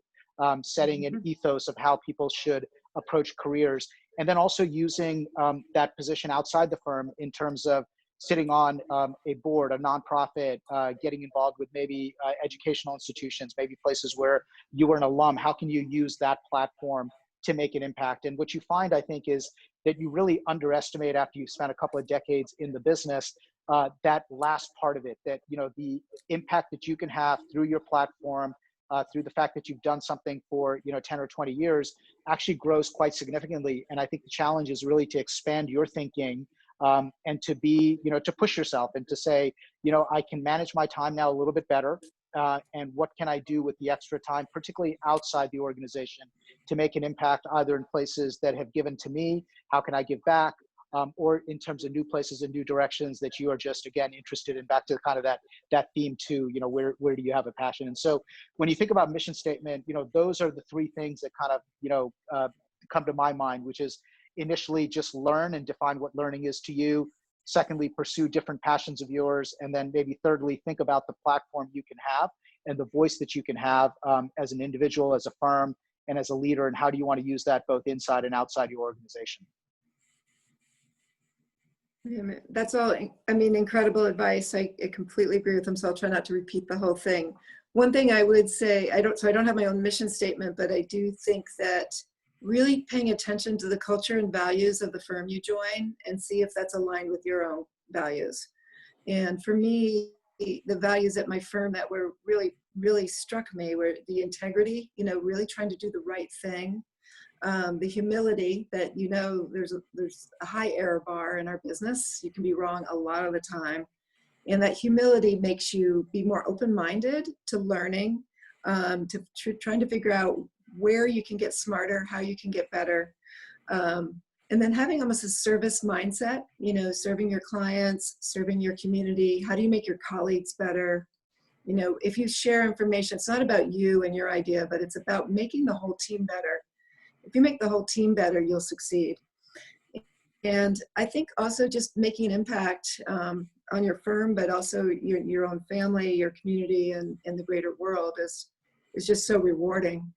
setting an ethos of how people should approach careers, and then also using that position outside the firm in terms of sitting on a board, a nonprofit, getting involved with maybe educational institutions, maybe places where you were an alum. How can you use that platform to make an impact? And what you find, I think, is that you really underestimate after you've spent a couple of decades in the business, that last part of it, that, the impact that you can have through your platform, through the fact that you've done something for, 10 or 20 years, actually grows quite significantly. And I think the challenge is really to expand your thinking, and to be, to push yourself and to say, I can manage my time now a little bit better. And what can I do with the extra time, particularly outside the organization, to make an impact either in places that have given to me? How can I give back? Or in terms of new places and new directions that you are just, again, interested in, back to kind of that theme too, where do you have a passion? And so when you think about mission statement, those are the three things that kind of, come to my mind, which is initially just learn and define what learning is to you. Secondly, pursue different passions of yours. And then maybe thirdly, think about the platform you can have and the voice that you can have as an individual, as a firm, and as a leader, and how do you want to use that both inside and outside your organization. That's all, incredible advice. I completely agree with them, so I'll try not to repeat the whole thing. One thing I would say, I don't have my own mission statement, but I do think that really paying attention to the culture and values of the firm you join and see if that's aligned with your own values. And for me, the values at my firm that were really struck me were the integrity, really trying to do the right thing. The humility that, there's a high error bar in our business. You can be wrong a lot of the time. And that humility makes you be more open-minded to learning, to trying to figure out where you can get smarter, how you can get better. And then having almost a service mindset, serving your clients, serving your community. How do you make your colleagues better? If you share information, it's not about you and your idea, but it's about making the whole team better. If you make the whole team better, you'll succeed. And I think also just making an impact on your firm, but also your own family, your community, and the greater world is just so rewarding.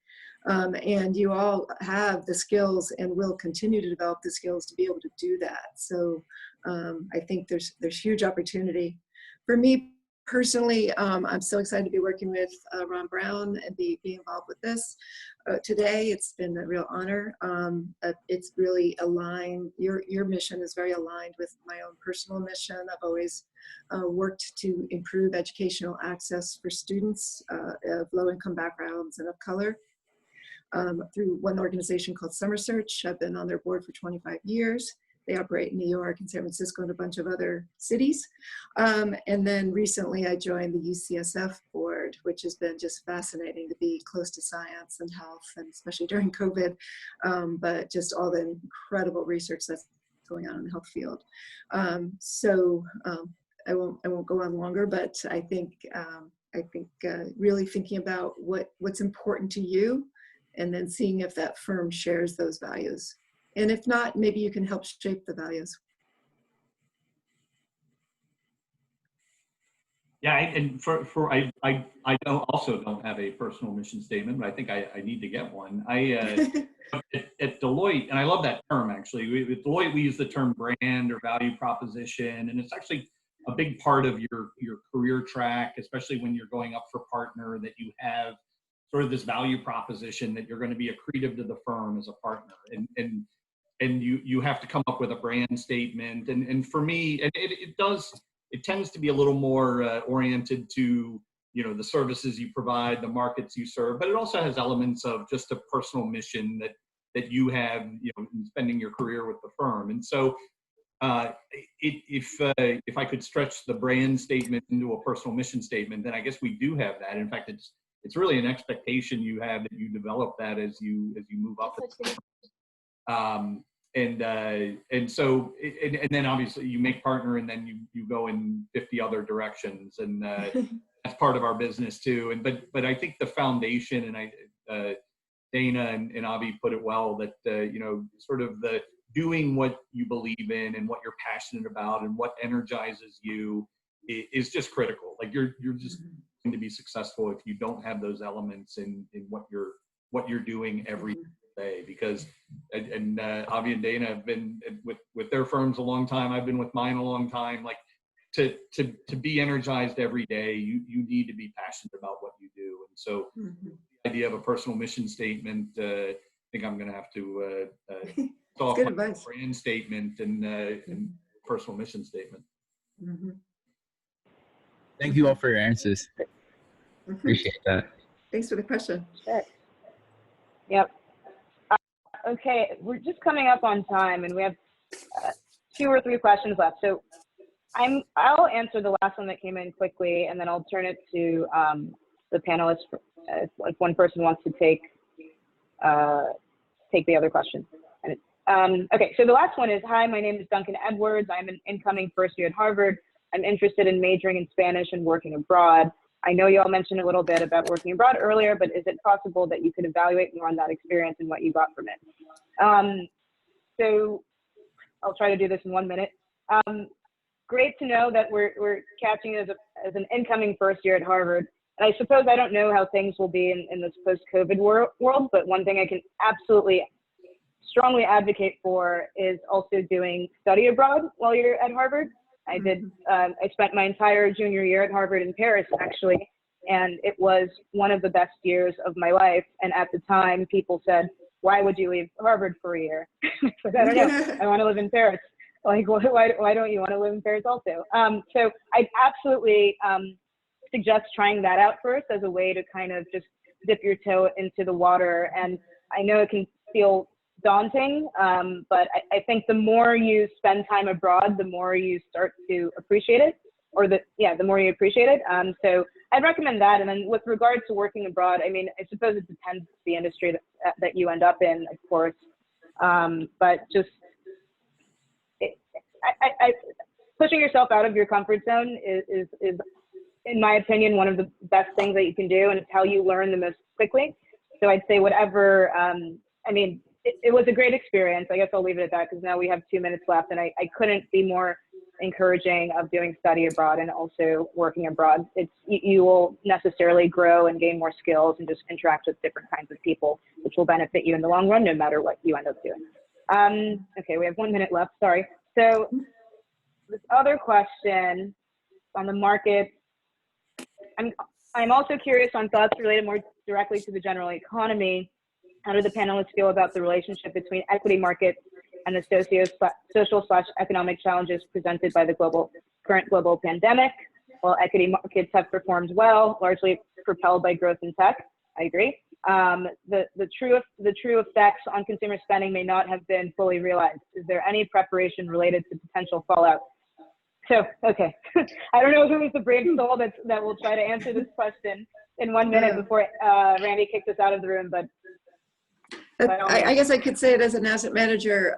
And you all have the skills and will continue to develop the skills to be able to do that. So I think there's huge opportunity. For me personally, I'm so excited to be working with Ron Brown and be involved with this today. It's been a real honor. It's really aligned. Your mission is very aligned with my own personal mission. I've always worked to improve educational access for students of low-income backgrounds and of color. Through one organization called Summer Search. I've been on their board for 25 years. They operate in New York and San Francisco and a bunch of other cities. And then recently I joined the UCSF board, which has been just fascinating to be close to science and health, and especially during COVID, but just all the incredible research that's going on in the health field. I won't go on longer, but I think really thinking about what's important to you, and then seeing if that firm shares those values. And if not, maybe you can help shape the values. Yeah, and I don't have a personal mission statement, but I think I need to get one. At Deloitte, and I love that term actually. At Deloitte, we use the term brand or value proposition, and it's actually a big part of your career track, especially when you're going up for partner, that you have sort of this value proposition that you're going to be accretive to the firm as a partner, and you have to come up with a brand statement. And for me, and it tends to be a little more oriented to, you know, the services you provide, the markets you serve, but it also has elements of just a personal mission that you have, you know, in spending your career with the firm. And so if I could stretch the brand statement into a personal mission statement, then I guess we do have that. In fact, it's really an expectation you have that you develop that as you move up. And so and then obviously you make partner, and then you go in 50 other directions, and that's part of our business too. And but I think the foundation, and Dana and Avi put it well, that you know, sort of the doing what you believe in and what you're passionate about and what energizes you is just critical. Like you're just going to be successful if you don't have those elements in what you're doing every day. Because and Avi and Dana have been with their firms a long time. I've been with mine a long time. Like to be energized every day, you need to be passionate about what you do. And so the idea of a personal mission statement, I think I'm going to have to talk good about advice. brand statement and personal mission statement. Thank you all for your answers. Appreciate that. Thanks for the question. Sure. Yep. Okay, we're just coming up on time, and we have 2 or 3 questions left. So I'll answer the last one that came in quickly, and then I'll turn it to the panelists if one person wants to take the other question. Okay, so the last one is, hi, my name is Duncan Edwards. I'm an incoming first year at Harvard. I'm interested in majoring in Spanish and working abroad. I know you all mentioned a little bit about working abroad earlier, but is it possible that you could evaluate more on that experience and what you got from it? So I'll try to do this in 1 minute. Great to know that we're catching it as an incoming first year at Harvard. And I suppose I don't know how things will be in this post-COVID world, but one thing I can absolutely strongly advocate for is also doing study abroad while you're at Harvard. I spent my entire junior year at Harvard in Paris, actually, and it was one of the best years of my life. And at the time, people said, why would you leave Harvard for a year? Like, I don't know, I want to live in Paris. Like, why don't you want to live in Paris also? So I'd absolutely suggest trying that out first as a way to kind of just dip your toe into the water. And I know it can feel daunting, but I think the more you spend time abroad, the more you start to appreciate it, or the more you appreciate it. So I'd recommend that. And then with regards to working abroad, I mean, I suppose it depends on the industry that you end up in, of course. But just pushing yourself out of your comfort zone is, in my opinion, one of the best things that you can do, and it's how you learn the most quickly. So I'd say whatever, I mean, it was a great experience. I guess I'll leave it at that, because now we have 2 minutes left, and I couldn't be more encouraging of doing study abroad and also working abroad. You will necessarily grow and gain more skills and just interact with different kinds of people, which will benefit you in the long run, no matter what you end up doing. Okay, we have 1 minute left, sorry. So this other question on the market, I'm also curious on thoughts related more directly to the general economy. How do the panelists feel about the relationship between equity markets and the social/economic challenges presented by the current global pandemic? While equity markets have performed well, largely propelled by growth in tech, I agree. The true effects on consumer spending may not have been fully realized. Is there any preparation related to potential fallout? So, okay, I don't know who is the brave soul that will try to answer this question in 1 minute before Randy kicks us out of the room, but I guess I could say it as an asset manager.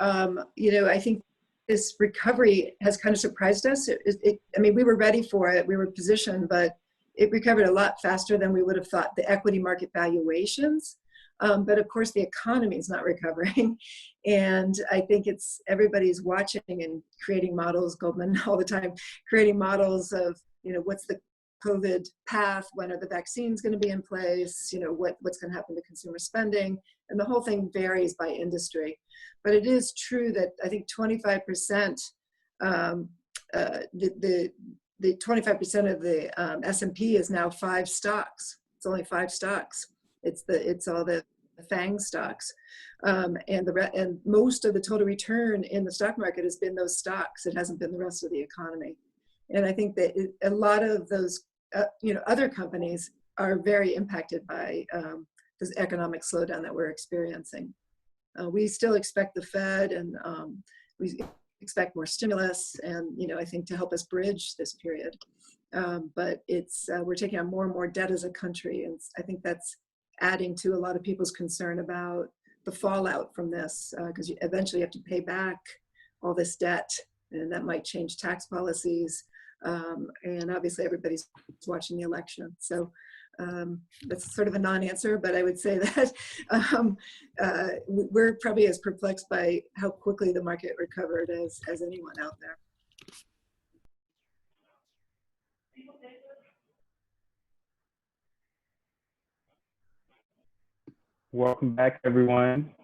You know, I think this recovery has kind of surprised us. I mean, we were ready for it. We were positioned, but it recovered a lot faster than we would have thought. The equity market valuations, but of course the economy is not recovering. And I think everybody's watching and creating models, Goldman all the time, creating models of, you know, what's the COVID path, when are the vaccines going to be in place, you know, what's going to happen to consumer spending, and the whole thing varies by industry. But it is true that I think 25%, the 25% of the S&P is now 5 stocks. It's only 5 stocks. It's all the FANG stocks, and most of the total return in the stock market has been those stocks. It hasn't been the rest of the economy. And I think that a lot of those, you know, other companies are very impacted by this economic slowdown that we're experiencing. We still expect the Fed, and we expect more stimulus, and, you know, I think to help us bridge this period. But we're taking on more and more debt as a country, and I think that's adding to a lot of people's concern about the fallout from this, because you eventually have to pay back all this debt, and that might change tax policies. And obviously everybody's watching the election. So that's sort of a non-answer, but I would say that we're probably as perplexed by how quickly the market recovered as anyone out there. Welcome back, everyone.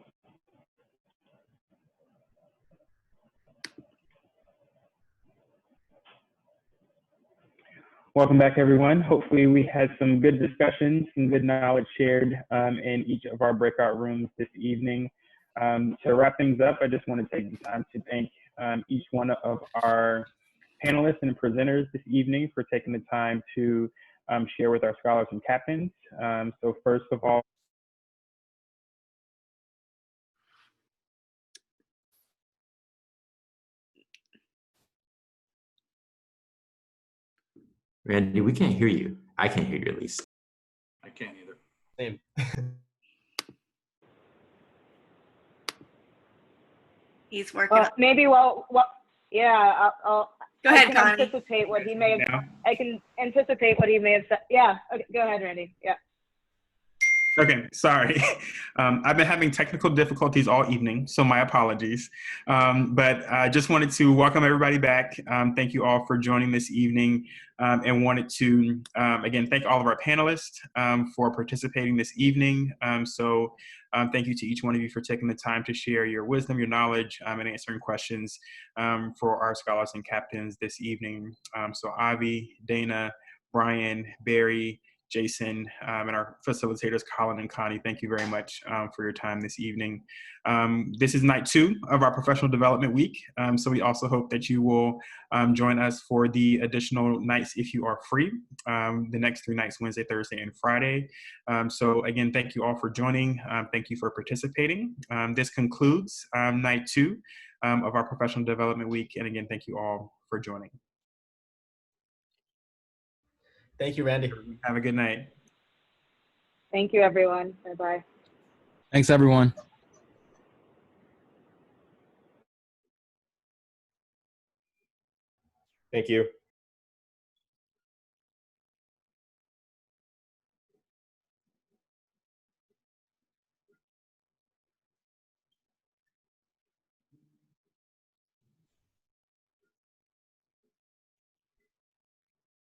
Welcome back, everyone. Hopefully we had some good discussions, some good knowledge shared in each of our breakout rooms this evening. To wrap things up, I just want to take the time to thank each one of our panelists and presenters this evening for taking the time to share with our scholars and captains. So first of all, Randy, we can't hear you. I can't hear you at least. I can't either. Same. He's working. Maybe yeah, I'll Go ahead, I can Connie. anticipate what he may have. now. I can anticipate what he may have said. Yeah. Okay, go ahead, Randy. Yeah. Okay, sorry. I've been having technical difficulties all evening, so my apologies. But I just wanted to welcome everybody back. Thank you all for joining this evening, and wanted to, again, thank all of our panelists for participating this evening. Thank you to each one of you for taking the time to share your wisdom, your knowledge, and answering questions for our scholars and captains this evening. So Avi, Dana, Brian, Barry, Jason, and our facilitators, Colin and Connie, thank you very much for your time this evening. This is night 2 of our professional development week. So we also hope that you will join us for the additional nights if you are free, the next 3 nights, Wednesday, Thursday, and Friday. So again, thank you all for joining. Thank you for participating. This concludes night 2 of our professional development week. And again, thank you all for joining. Thank you, Randy. Have a good night. Thank you, everyone. Bye-bye. Thanks, everyone. Thank you.